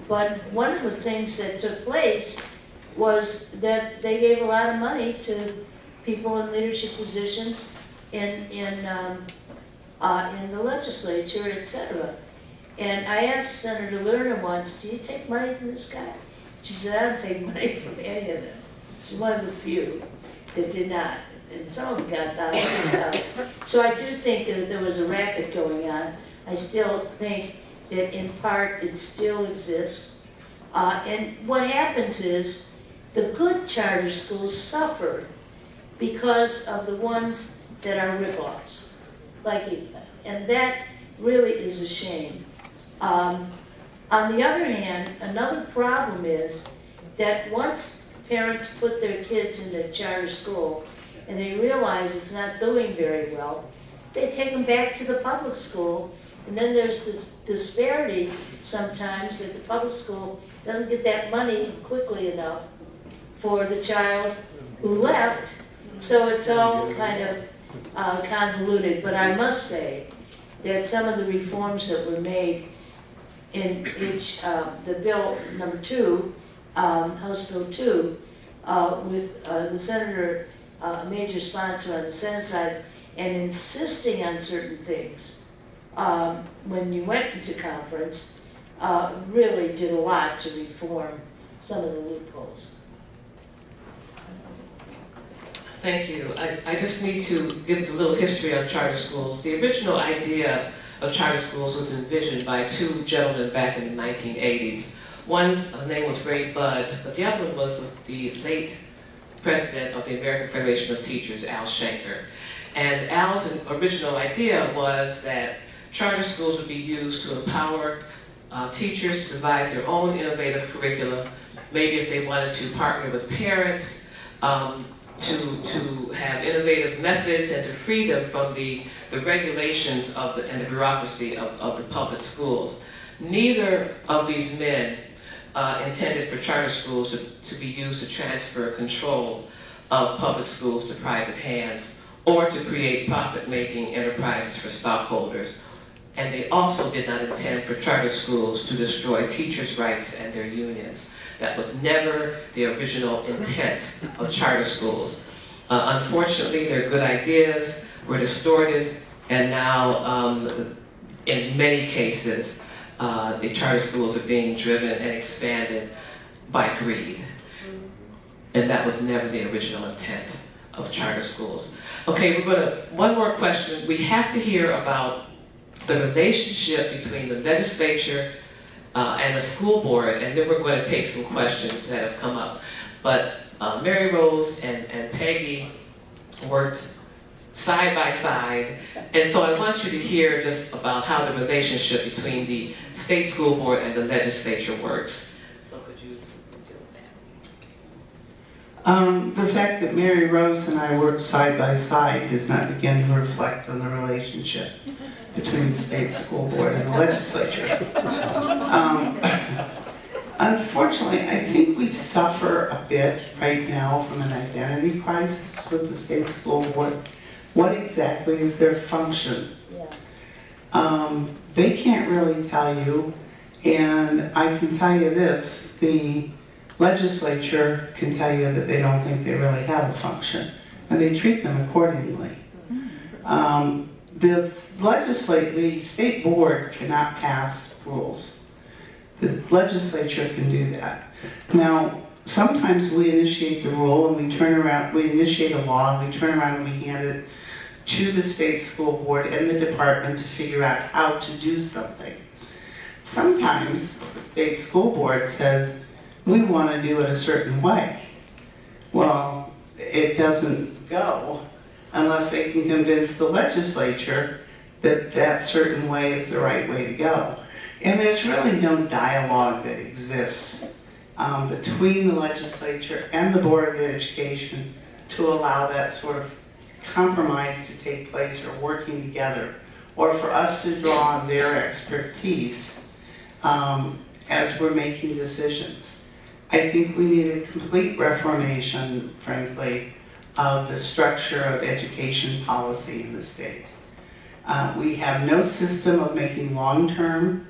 K: But one of the things that took place was that they gave a lot of money to people in leadership positions in the legislature, etc. And I asked Senator Lehner once, do you take money from this guy? She said, I don't take money from any of them. She's one of the few that did not. And some of them got that. So I do think that there was a racket going on. I still think that in part it still exists. And what happens is the good charter schools suffer because of the ones that are rip-offs, and that really is a shame. On the other hand, another problem is that once parents put their kids in the charter school and they realize it's not doing very well, they take them back to the public school, and then there's this disparity sometimes that the public school doesn't get that money quickly enough for the child who left, so it's all kind of convoluted. But I must say that some of the reforms that were made in the bill number 2, House Bill 2, with the senator a major sponsor on the Senate side, and insisting on certain things when you went into conference, really did a lot to reform some of the loopholes.
L: Thank you. I just need to give a little history on charter schools. The original idea of charter schools was envisioned by two gentlemen back in the 1980s. One's name was Ray Budd, but the other one was the late president of the American Federation of Teachers, Al Shanker. And Al's original idea was that charter schools would be used to empower teachers to devise their own innovative curricula, maybe if they wanted to partner with parents, to have innovative methods and to free them from the regulations and the bureaucracy of the public schools. Neither of these men intended for charter schools to be used to transfer control of public schools to private hands or to create profit-making enterprises for stockholders. And they also did not intend for charter schools to destroy teachers' rights and their unions. That was never the original intent of charter schools. Unfortunately, their good ideas were distorted, and now, in many cases, the charter schools are being driven and expanded by greed. And that was never the original intent of charter schools. Okay, one more question. We have to hear about the relationship between the legislature and the school board, and then we're going to take some questions that have come up. But Mary Rose and Peggy worked side by side, and so I want you to hear just about how the relationship between the state school board and the legislature works. So could you do that?
J: The fact that Mary Rose and I work side by side does not begin to reflect on the relationship between the state school board and the legislature. Unfortunately, I think we suffer a bit right now from an identity crisis with the state school board. What exactly is their function?
K: Yeah.
J: They can't really tell you, and I can tell you this, the legislature can tell you that they don't think they really have a function, and they treat them accordingly. The state board cannot pass rules. The legislature can do that. Now, sometimes we initiate the rule and we initiate a law and we turn around and we hand it to the state school board and the department to figure out how to do something. Sometimes the state school board says, we want to do it a certain way. Well, it doesn't go unless they can convince the legislature that that certain way is the right way to go. And there's really no dialogue that exists between the legislature and the Board of Education to allow that sort of compromise to take place or working together, or for us to draw on their expertise as we're making decisions. I think we need a complete reformation, frankly, of the structure of education policy in the state. We have no system of making long-term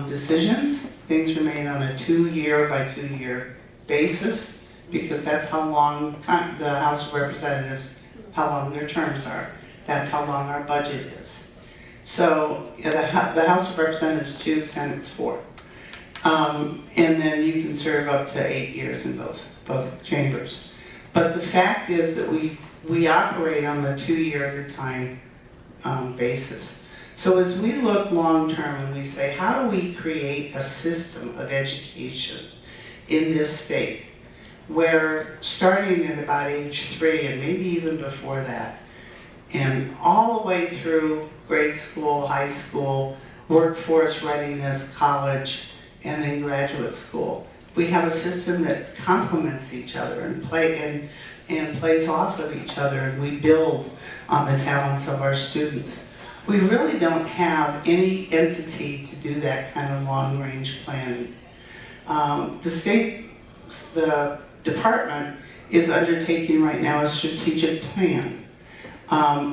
J: decisions. Things are made on a 2-year by 2-year basis because that's how long the House of Representatives, how long their terms are. That's how long our budget is. So the House of Representatives 2, Senate's 4. And then you can serve up to 8 years in both chambers. But the fact is that we operate on the 2-year at a time basis. So as we look long-term and we say, how do we create a system of education in this state where starting at about age 3 and maybe even before that, and all the way through grade school, high school, workforce readiness, college, and then graduate school, we have a system that complements each other and plays off of each other, and we build on the talents of our students. We really don't have any entity to do that kind of long-range planning. The department is undertaking right now a strategic plan,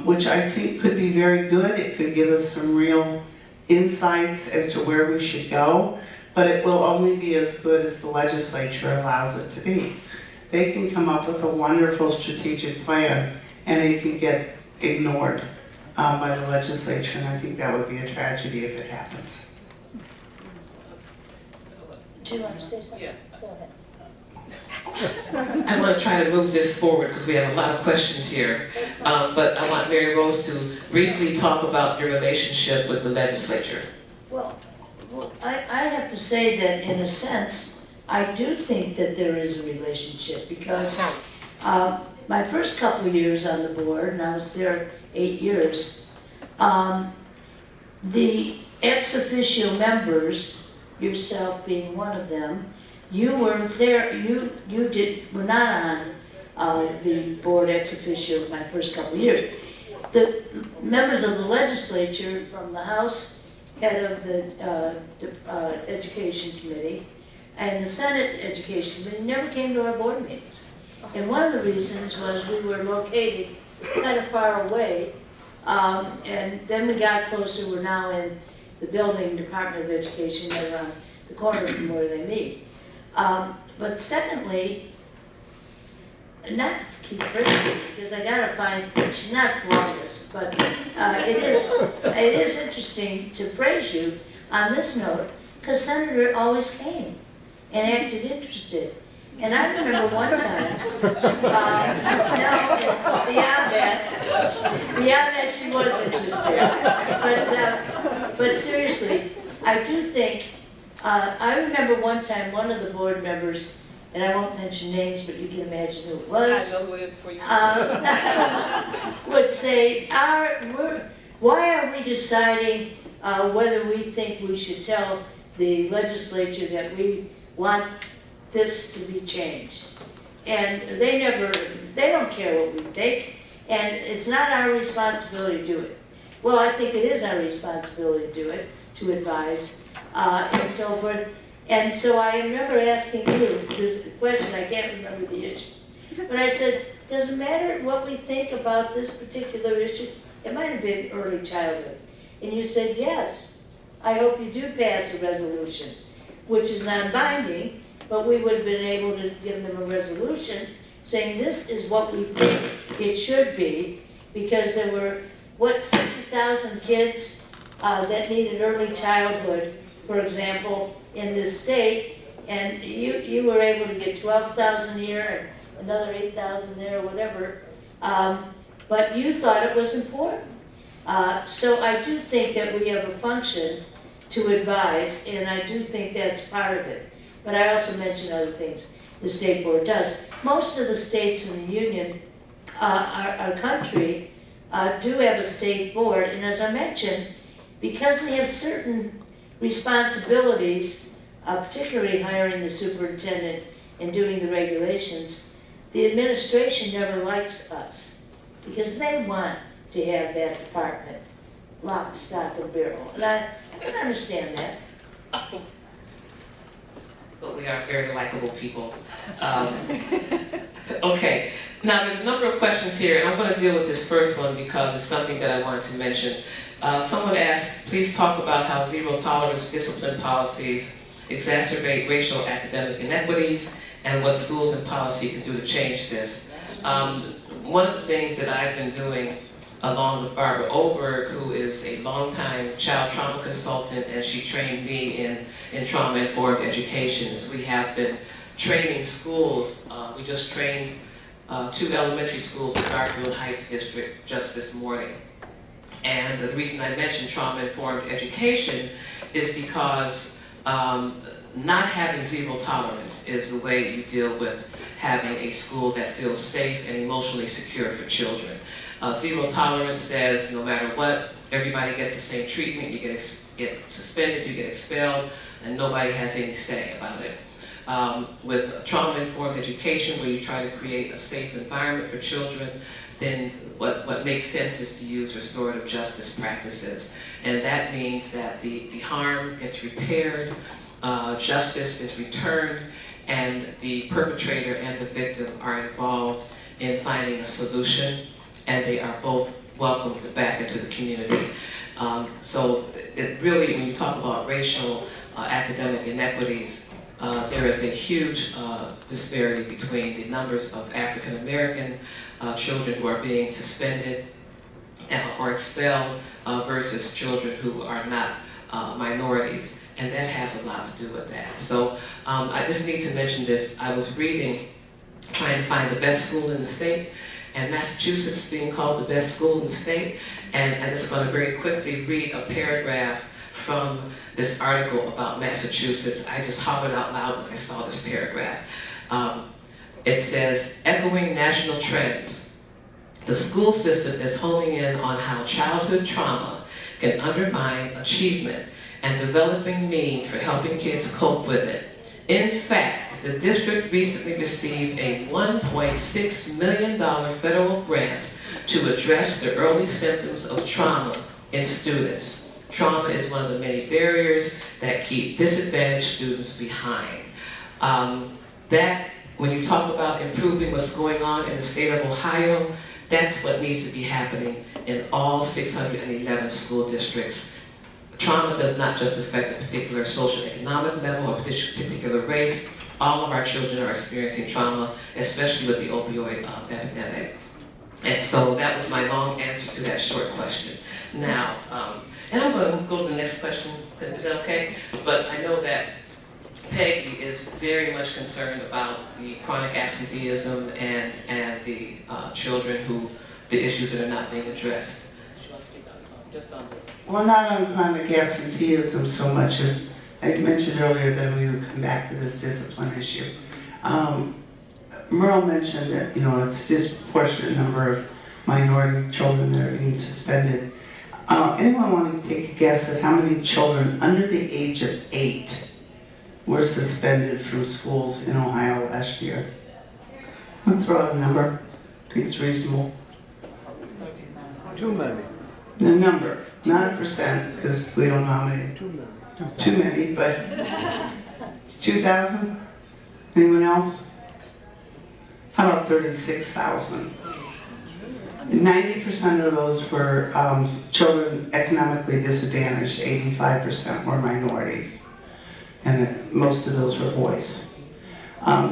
J: which I think could be very good. It could give us some real insights as to where we should go, but it will only be as good as the legislature allows it to be. They can come up with a wonderful strategic plan and it can get ignored by the legislature, and I think that would be a tragedy if it happens.
K: Do you want to say something?
C: Yeah.
K: Go ahead.
L: I want to try to move this forward because we have a lot of questions here. But I want Mary Rose to briefly talk about your relationship with the legislature.
K: Well, I have to say that in a sense, I do think that there is a relationship because my first couple of years on the board, and I was there 8 years, the ex officio members, yourself being one of them, you weren't there, you were not on the board ex officio my first couple of years. The members of the legislature from the House, head of the Education Committee, and the Senate Education Committee never came to our board meetings. And one of the reasons was we were located kind of far away, and then we got closer. We're now in the building, Department of Education, right around the corner from where they meet. But secondly, not to keep praising, because I gotta find, she's not flawless, but it is interesting to praise you on this note, because Senator always came and acted interested. And I remember one time, beyond that she was interested. But seriously, I do think, I remember one time one of the board members, and I won't mention names, but you can imagine who it was.
C: I know who it is before you.
K: Would say, why are we deciding whether we think we should tell the legislature that we want this to be changed? And they don't care what we think, and it's not our responsibility to do it. Well, I think it is our responsibility to do it, to advise, and so forth. And so I remember asking you this question, I can't remember the issue, but I said, does it matter what we think about this particular issue? It might have been early childhood. And you said, yes, I hope you do pass a resolution, which is non-binding, but we would have been able to give them a resolution saying this is what we think it should be, because there were, 60,000 kids that needed early childhood, for example, in this state, and you were able to get 12,000 here and another 8,000 there, or whatever, but you thought it was important. So I do think that we have a function to advise, and I do think that's part of it. But I also mentioned other things. the state board does. Most of the states in the union, our country, do have a state board, and as I mentioned, because we have certain responsibilities, particularly hiring the superintendent and doing the regulations, the administration never likes us because they want to have that department lock, stock, and barrel. And I can understand that.
L: But we are very likable people. Okay, now there's a number of questions here, and I'm going to deal with this first one because it's something that I wanted to mention. Someone asked, please talk about how zero tolerance discipline policies exacerbate racial academic inequities and what schools and policy can do to change this. One of the things that I've been doing along with Barbara Oberg, who is a longtime child trauma consultant, and she trained me in trauma-informed education, is we have been training schools. We just trained 2 elementary schools in Garfield Heights District just this morning. And the reason I mention trauma-informed education is because not having zero tolerance is the way you deal with having a school that feels safe and emotionally secure for children. Zero tolerance says no matter what, everybody gets the same treatment, you get suspended, you get expelled, and nobody has any say about it. With trauma-informed education, where you try to create a safe environment for children, then what makes sense is to use restorative justice practices. And that means that the harm gets repaired, justice is returned, and the perpetrator and the victim are involved in finding a solution, and they are both welcomed back into the community. So it really, when you talk about racial academic inequities, there is a huge disparity between the numbers of African American children who are being suspended or expelled versus children who are not minorities. And that has a lot to do with that. So I just need to mention this. I was reading, trying to find the best school in the state, and Massachusetts being called the best school in the state. And I just want to very quickly read a paragraph from this article about Massachusetts. I just hollered out loud when I saw this paragraph. It says, echoing national trends, the school system is honing in on how childhood trauma can undermine achievement and developing means for helping kids cope with it. In fact, the district recently received a $1.6 million federal grant to address the early symptoms of trauma in students. Trauma is one of the many barriers that keep disadvantaged students behind. When you talk about improving what's going on in the state of Ohio, that's what needs to be happening in all 611 school districts. Trauma does not just affect a particular social economic level or particular race. All of our children are experiencing trauma, especially with the opioid epidemic. And so that was my long answer to that short question. Now, and I'm going to go to the next question, is that okay? But I know that Peggy is very much concerned about the chronic absenteeism and the children who, the issues that are not being addressed.
J: Well, not on chronic absenteeism so much as I mentioned earlier that we would come back to this discipline issue. Merle mentioned that, it's a disproportionate number of minority children that are being suspended. Anyone want to take a guess at how many children under the age of 8 were suspended from schools in Ohio last year? I'm going to throw out a number. I think it's reasonable.
D: Too many.
J: The number, not a percent, because we don't know how many. Too many, but 2,000? Anyone else? How about 36,000? 90% of those were children economically disadvantaged, 85% were minorities, and most of those were boys.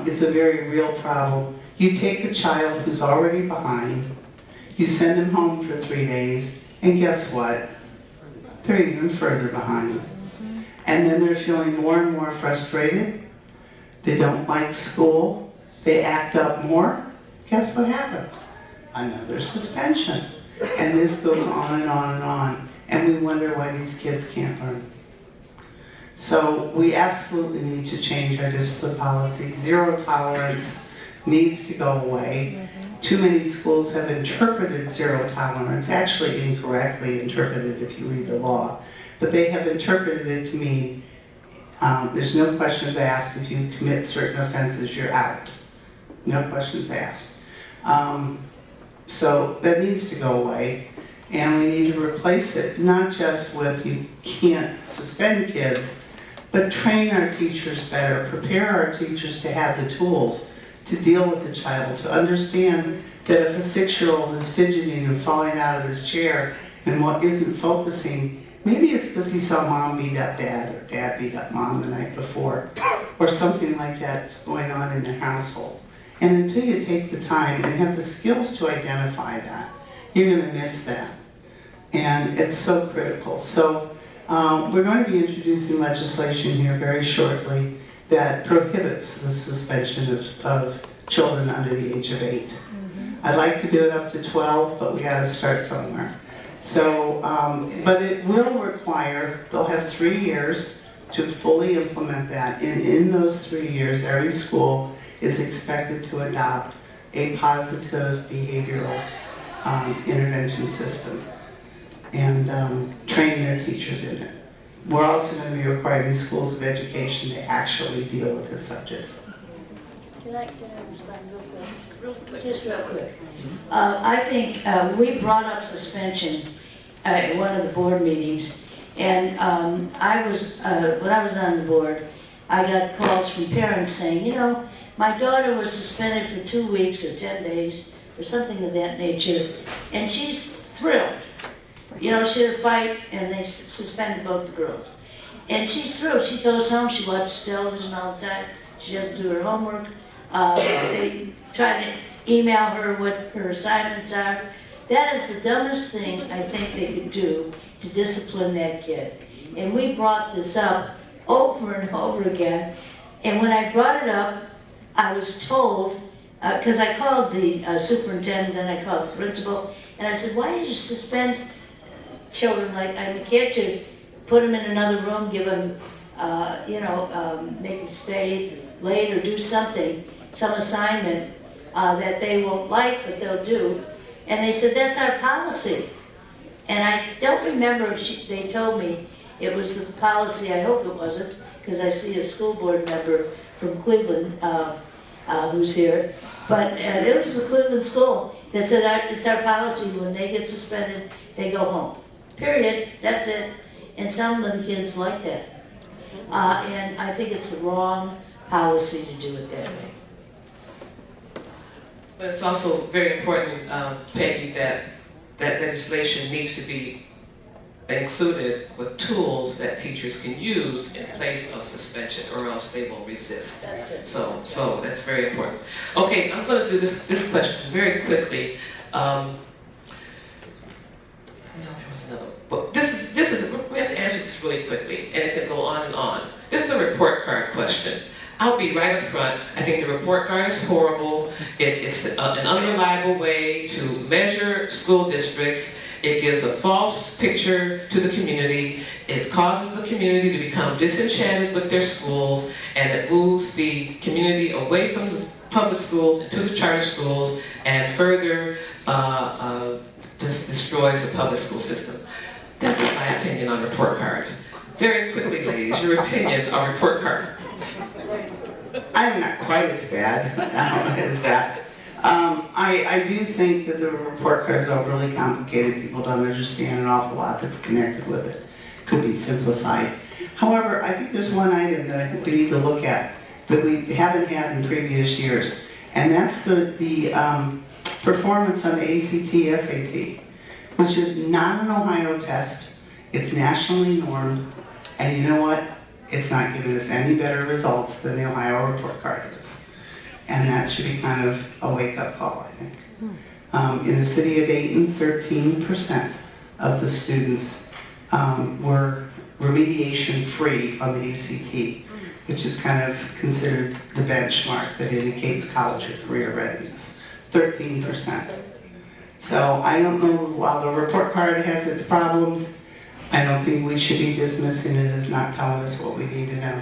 J: It's a very real problem. You take a child who's already behind, you send him home for 3 days, and guess what? They're even further behind. And then they're feeling more and more frustrated. They don't like school. They act up more. Guess what happens? Another suspension. And this goes on and on and on. And we wonder why these kids can't learn. So we absolutely need to change our discipline policy. Zero tolerance needs to go away. Too many schools have interpreted zero tolerance, actually incorrectly interpreted if you read the law, but they have interpreted it to mean there's no questions asked. If you commit certain offenses, you're out. No questions asked. So that needs to go away, and we need to replace it, not just with you can't suspend kids, but train our teachers better, prepare our teachers to have the tools to deal with the child, to understand that if a 6-year-old is fidgeting and falling out of his chair and what isn't focusing, maybe it's because he saw mom beat up dad or dad beat up mom the night before, or something like that's going on in the household. And until you take the time and have the skills to identify that, you're going to miss that. And it's so critical. So we're going to be introducing legislation here very shortly that prohibits the suspension of children under the age of 8. I'd like to do it up to 12, but we got to start somewhere. So, but it will require, they'll have 3 years to fully implement that. And in those 3 years, every school is expected to adopt a positive behavioral intervention system and train their teachers in it. We're also going to be requiring schools of education to actually deal with this subject.
K: Can I respond real quick? Just real quick. I think we brought up suspension at one of the board meetings, and when I was on the board, I got calls from parents saying, you know, my daughter was suspended for 2 weeks or 10 days or something of that nature, and she's thrilled. You know, she had a fight, and they suspended both the girls. And she's thrilled. She goes home, she watches television all the time. She doesn't do her homework. They try to email her what her assignments are. That is the dumbest thing I think they could do to discipline that kid. And we brought this up over and over again. And when I brought it up, I was told, because I called the superintendent, then I called the principal, and I said, why did you suspend children like, I mean, can't you put them in another room, give them, make them stay late or do something, some assignment that they won't like, but they'll do. And they said, that's our policy. And I don't remember if they told me it was the policy. I hope it wasn't, because I see a school board member from Cleveland who's here. But it was the Cleveland school that said it's our policy. When they get suspended, they go home. Period. That's it. And some of the kids like that. And I think it's the wrong policy to do it that way.
L: But it's also very important, Peggy, that legislation needs to be included with tools that teachers can use in place of suspension, or else they will resist.
K: That's it.
L: So that's very important. Okay, I'm going to do this question very quickly. No, there was another. But this is we have to answer this really quickly, and it can go on and on. This is a report card question. I'll be right up front. I think the report card is horrible. It's an unreliable way to measure school districts. It gives a false picture to the community. It causes the community to become disenchanted with their schools, and it moves the community away from the public schools into the charter schools, and further destroys the public school system. That's my opinion on report cards. Very quickly, ladies, your opinion on report cards.
J: I'm not quite as bad as that. I do think that the report cards are really complicated. People don't understand an awful lot that's connected with it. Could be simplified. However, I think there's one item that I think we need to look at that we haven't had in previous years, and that's the performance on the ACT, SAT, which is not an Ohio test. It's nationally normed, and you know what? It's not giving us any better results than the Ohio report card is. And that should be kind of a wake-up call, I think. In the city of Dayton, 13% of the students were remediation-free on the ACT, which is kind of considered the benchmark that indicates college or career readiness. 13%. So I don't know, while the report card has its problems, I don't think we should be dismissing it as not telling us what we need to know.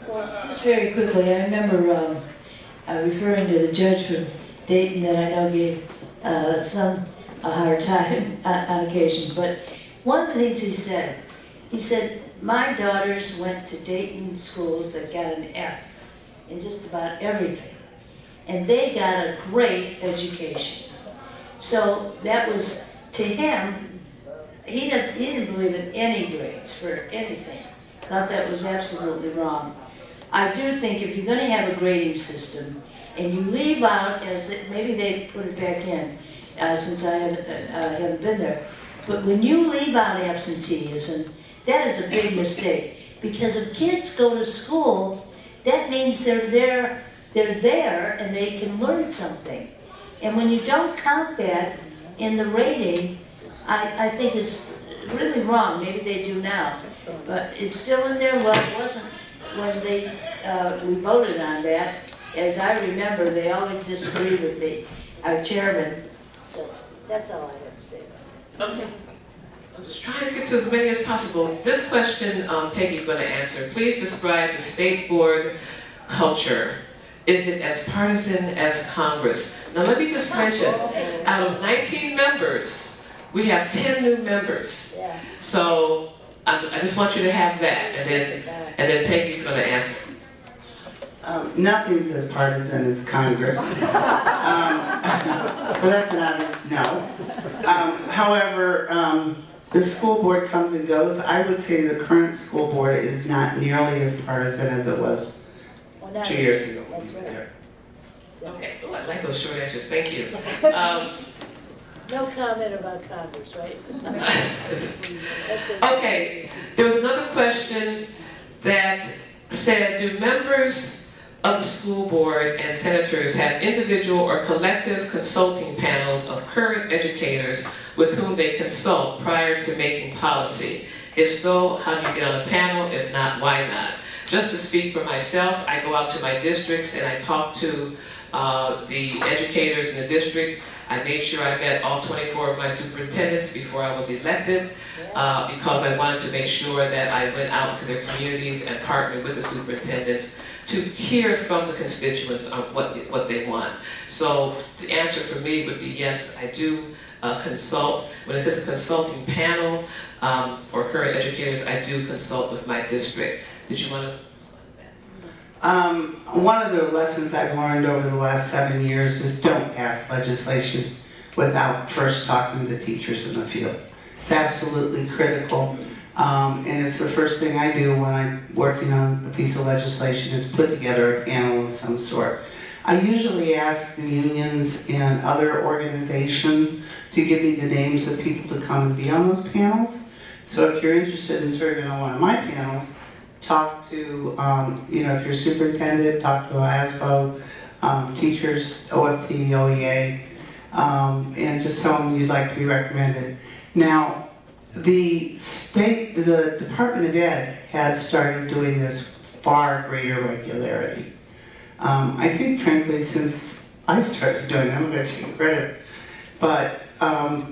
K: Well, just very quickly, I remember referring to the judge from Dayton that I know gave some a hard time on occasion, but one of the things he said, my daughters went to Dayton schools that got an F in just about everything, and they got a great education. So that was, to him, he didn't believe in any grades for anything. Thought that was absolutely wrong. I do think if you're going to have a grading system and you leave out, maybe they put it back in since I haven't been there, but when you leave out absenteeism, that is a big mistake, because if kids go to school, that means they're there and they can learn something. And when you don't count that in the rating, I think it's really wrong. Maybe they do now, but it's still in there. Well, it wasn't when we voted on that. As I remember, they always disagreed with me, our chairman. So that's all I have to say about it.
L: Okay. I'm just trying to get to as many as possible. This question Peggy's going to answer. Please describe the state board culture. Is it as partisan as Congress? Now let me just mention, out of 19 members, we have 10 new members.
K: Yeah.
L: So I just want you to have that, and then Peggy's going to answer.
J: Nothing's as partisan as Congress. So that's an obvious no. However, the school board comes and goes. I would say the current school board is not nearly as partisan as it was 2 years ago.
K: That's right.
L: Okay, oh, I like those short answers, thank you.
K: No comment about Congress, right? That's it.
L: Okay, there was another question that said, do members of the school board and senators have individual or collective consulting panels of current educators with whom they consult prior to making policy? If so, how do you get on a panel? If not, why not? Just to speak for myself, I go out to my districts and I talk to the educators in the district. I made sure I met all 24 of my superintendents before I was elected because I wanted to make sure that I went out to their communities and partnered with the superintendents to hear from the constituents on what they want. So the answer for me would be yes, I do consult. When it says a consulting panel or current educators, I do consult with my district. Did you want to?
J: One of the lessons I've learned over the last 7 years is don't pass legislation without first talking to the teachers in the field. It's absolutely critical, and it's the first thing I do when I'm working on a piece of legislation is put together a panel of some sort. I usually ask the unions and other organizations to give me the names of people to come and be on those panels. So if you're interested in serving on one of my panels, talk to, if you're superintendent, talk to ASBO, teachers, OFT, OEA, and just tell them you'd like to be recommended. Now, the Department of Ed has started doing this far greater regularity. I think, frankly, since I started doing it, I'm going to take credit, but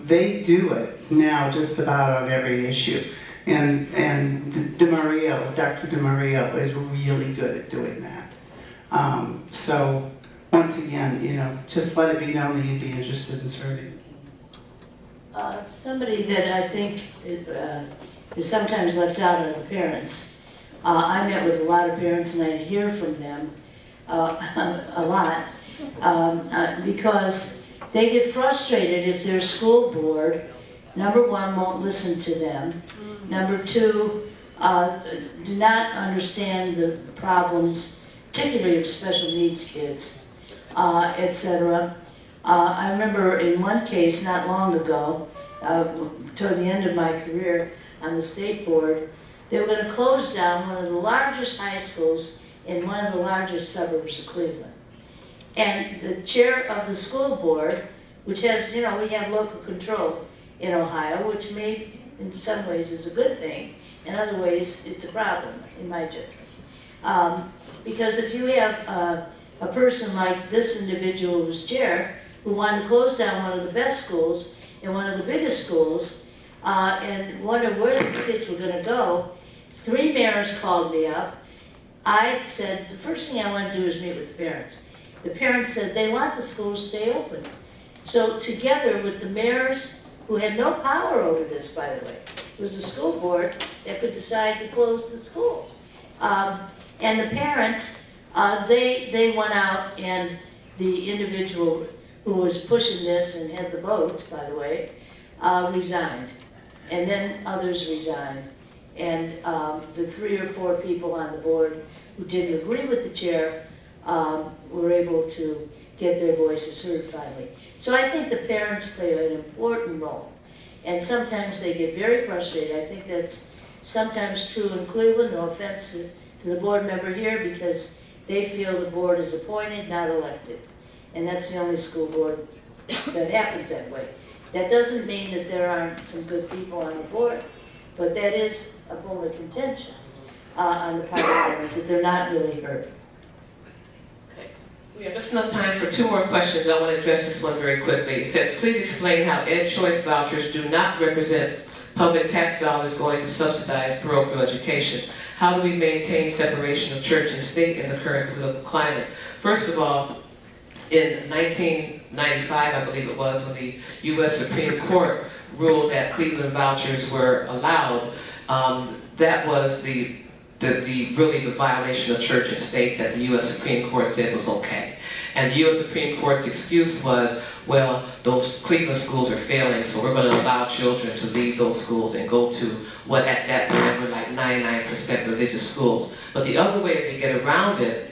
J: they do it now just about on every issue. And Dr. DeMario is really good at doing that. So once again, just let it be known that you'd be interested in serving.
K: Somebody that I think is sometimes left out are the parents. I met with a lot of parents and I hear from them a lot because they get frustrated if their school board, number one, won't listen to them. Number two, do not understand the problems, particularly of special needs kids, etc. I remember in one case not long ago, toward the end of my career on the state board, they were going to close down one of the largest high schools in one of the largest suburbs of Cleveland. And the chair of the school board, which has, we have local control in Ohio, which may in some ways is a good thing. In other ways, it's a problem, in my judgment. Because if you have a person like this individual who's chair, who wanted to close down one of the best schools and one of the biggest schools, and wondered where these kids were going to go. 3 mayors called me up. I said, the first thing I want to do is meet with the parents. The parents said they want the school to stay open. So together with the mayors, who had no power over this, by the way, it was the school board that could decide to close the school. And the parents, they went out, and the individual who was pushing this and had the votes, by the way, resigned. And then others resigned. And the 3 or 4 people on the board who didn't agree with the chair were able to get their voices heard finally. So I think the parents play an important role. And sometimes they get very frustrated. I think that's sometimes true in Cleveland, no offense to the board member here, because they feel the board is appointed, not elected. And that's the only school board that happens that way. That doesn't mean that there aren't some good people on the board, but that is a bone of contention on the part of parents, that they're not really heard.
L: Okay. We have just enough time for 2 more questions. I want to address this one very quickly. It says, please explain how Ed Choice vouchers do not represent public tax dollars going to subsidize parochial education. How do we maintain separation of church and state in the current political climate? First of all, in 1995, I believe it was, when the U.S. Supreme Court ruled that Cleveland vouchers were allowed, that was really the violation of church and state that the U.S. Supreme Court said was okay. And the U.S. Supreme Court's excuse was, well, those Cleveland schools are failing, so we're going to allow children to leave those schools and go to what at that time were like 99% religious schools. But the other way they get around it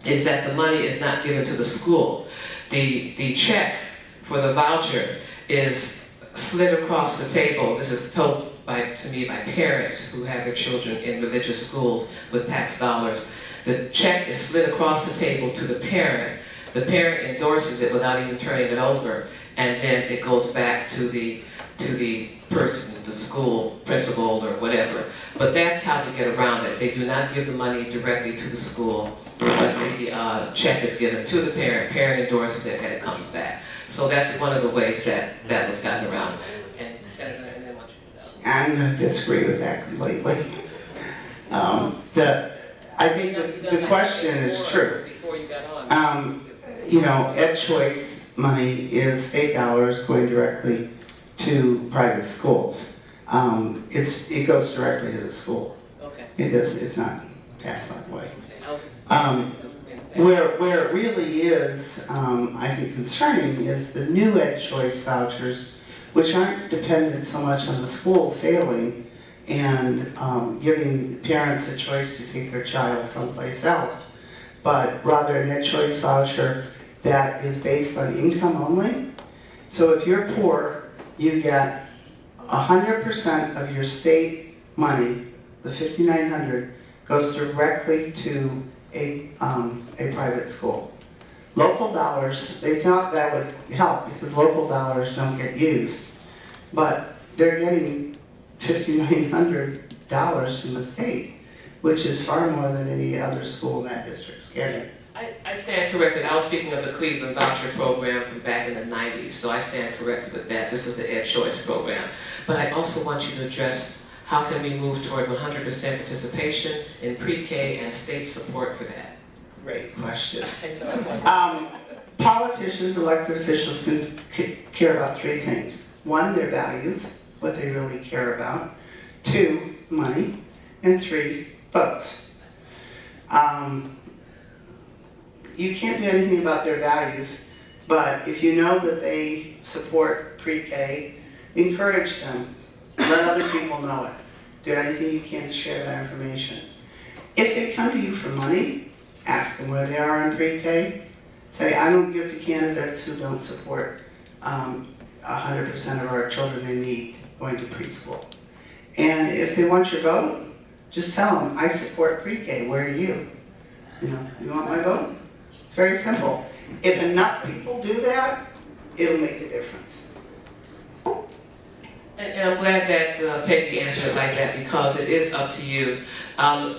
L: is that the money is not given to the school. The check for the voucher is slid across the table. This is told to me by parents who have their children in religious schools with tax dollars. The check is slid across the table to the parent. The parent endorses it without even turning it over, and then it goes back to the person, the school principal or whatever. But that's how they get around it. They do not give the money directly to the school, but the check is given to the parent endorses it, and it comes back. So that's one of the ways that was gotten around. And Senator, and then what you know.
J: I'm going to disagree with that completely. I think the question is true.
L: Before you got on.
J: You know, Ed Choice money is state dollars going directly to private schools. It goes directly to the school.
L: Okay.
J: It's not passed that way. Where it really is, I think, concerning is the new Ed Choice vouchers, which aren't dependent so much on the school failing and giving parents a choice to take their child someplace else, but rather an Ed Choice voucher that is based on income only. So if you're poor, you get 100% of your state money, the $5,900, goes directly to a private school. Local dollars, they thought that would help because local dollars don't get used, but they're getting $5,900 from the state, which is far more than any other school in that district's getting.
L: I stand corrected. I was speaking of the Cleveland voucher program from back in the 90s, so I stand corrected with that. This is the Ed Choice program. But I also want you to address how can we move toward 100% participation in pre-K and state support for that?
J: Great question. Politicians, elected officials can care about 3 things. 1, their values, what they really care about. 2, money. And 3, votes. You can't do anything about their values, but if you know that they support pre-K, encourage them. Let other people know it. Do anything you can to share that information. If they come to you for money, ask them where they are in pre-K. Say, I don't give to candidates who don't support 100% of our children in need going to preschool. And if they want your vote, just tell them, I support pre-K, where are you? You want my vote? It's very simple. If enough people do that, it'll make a difference.
L: And I'm glad that Peggy answered it like that because it is up to you.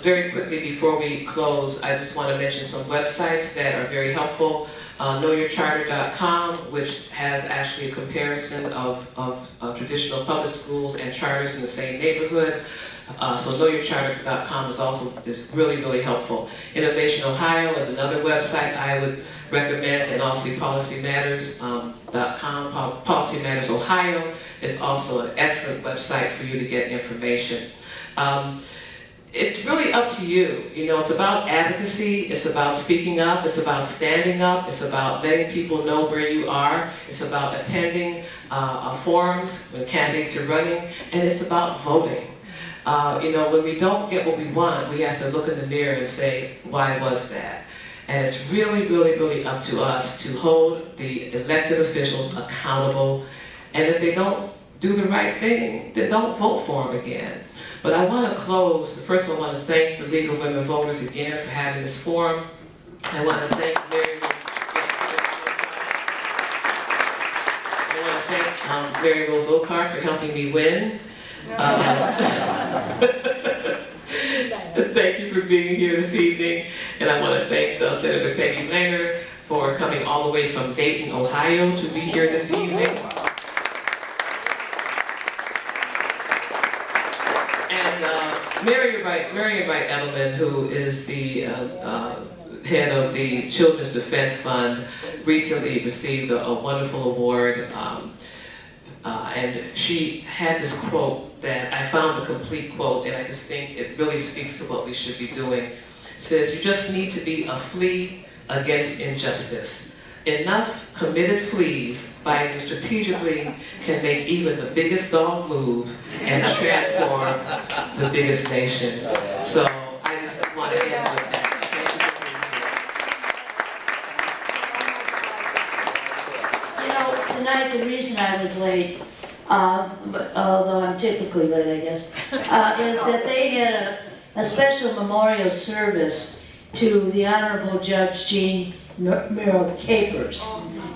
L: Very quickly before we close, I just want to mention some websites that are very helpful. knowyourcharter.com, which has actually a comparison of traditional public schools and charters in the same neighborhood. So knowyourcharter.com is really, really helpful. Innovation Ohio is another website I would recommend, and also policymatters.com. Policy Matters Ohio is also an excellent website for you to get information. It's really up to you. You know, it's about advocacy, it's about speaking up, it's about standing up, it's about letting people know where you are, it's about attending forums when candidates are running, and it's about voting. You know, when we don't get what we want, we have to look in the mirror and say, why was that? And it's really, really, really up to us to hold the elected officials accountable, and if they don't do the right thing, then don't vote for them again. But I want to close. First of all, I want to thank the League of Women Voters again for having this forum. I want to thank Mary Rose Oakar for helping me win. Thank you for being here this evening. And I want to thank Senator Peggy Lehner for coming all the way from Dayton, Ohio to be here this evening. Mary Wright Edelman, who is the head of the Children's Defense Fund, recently received a wonderful award, and she had this quote that I found the complete quote, and I just think it really speaks to what we should be doing. It says, "You just need to be a flea against injustice. Enough committed fleas, fighting strategically, can make even the biggest dog move and transform the biggest nation." So I just want to end with that.
K: You know, tonight the reason I was late, although I'm typically late, I guess, is that they had a special memorial service to the Honorable Judge Jean Meryl Capers,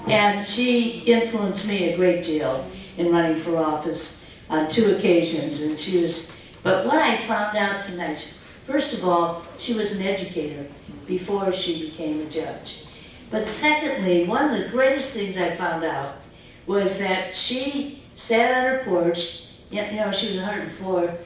K: and she influenced me a great deal in running for office on 2 occasions, and but what I found out tonight, first of all, she was an educator before she became a judge. But secondly, one of the greatest things I found out was that she sat on her porch, you know, she was 104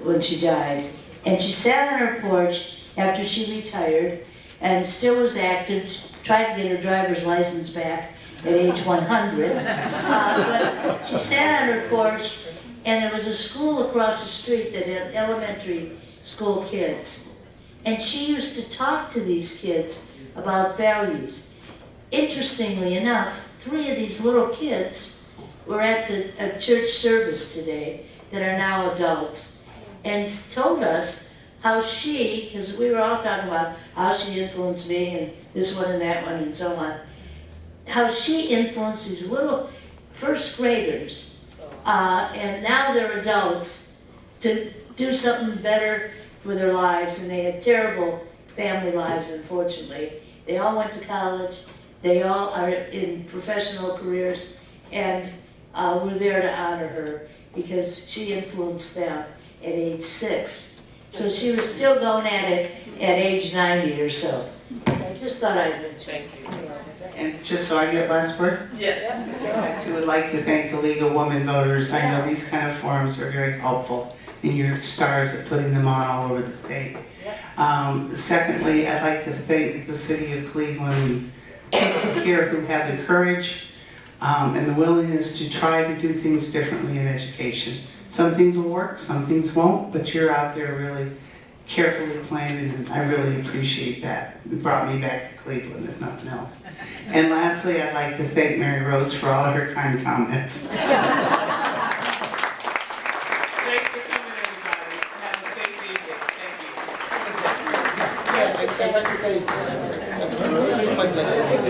K: when she died, and she sat on her porch after she retired, and still was active, tried to get her driver's license back at age 100. But she sat on her porch, and there was a school across the street that had elementary school kids. And she used to talk to these kids about values. Interestingly enough, 3 of these little kids were at a church service today that are now adults, and told us how she, because we were all talking about how she influenced me and this one and that one and so on, how she influenced these little first graders, and now they're adults, to do something better for their lives, and they had terrible family lives, unfortunately. They all went to college, they all are in professional careers, and we're there to honor her because she influenced them at age 6. So she was still going at it at age 90 or so. I just thought I'd mention.
C: Thank you.
J: And just so I get last word?
C: Yes.
J: I too would like to thank the League of Women Voters. I know these kind of forums are very helpful, and you're stars at putting them on all over the state. Secondly, I'd like to thank the city of Cleveland, people here who have the courage and the willingness to try to do things differently in education. Some things will work, some things won't, but you're out there really carefully planning, and I really appreciate that. It brought me back to Cleveland, if nothing else. And lastly, I'd like to thank Mary Rose for all her kind comments.
L: Thanks for coming, everybody. Have a safe evening. Thank you.
E: Yes, I think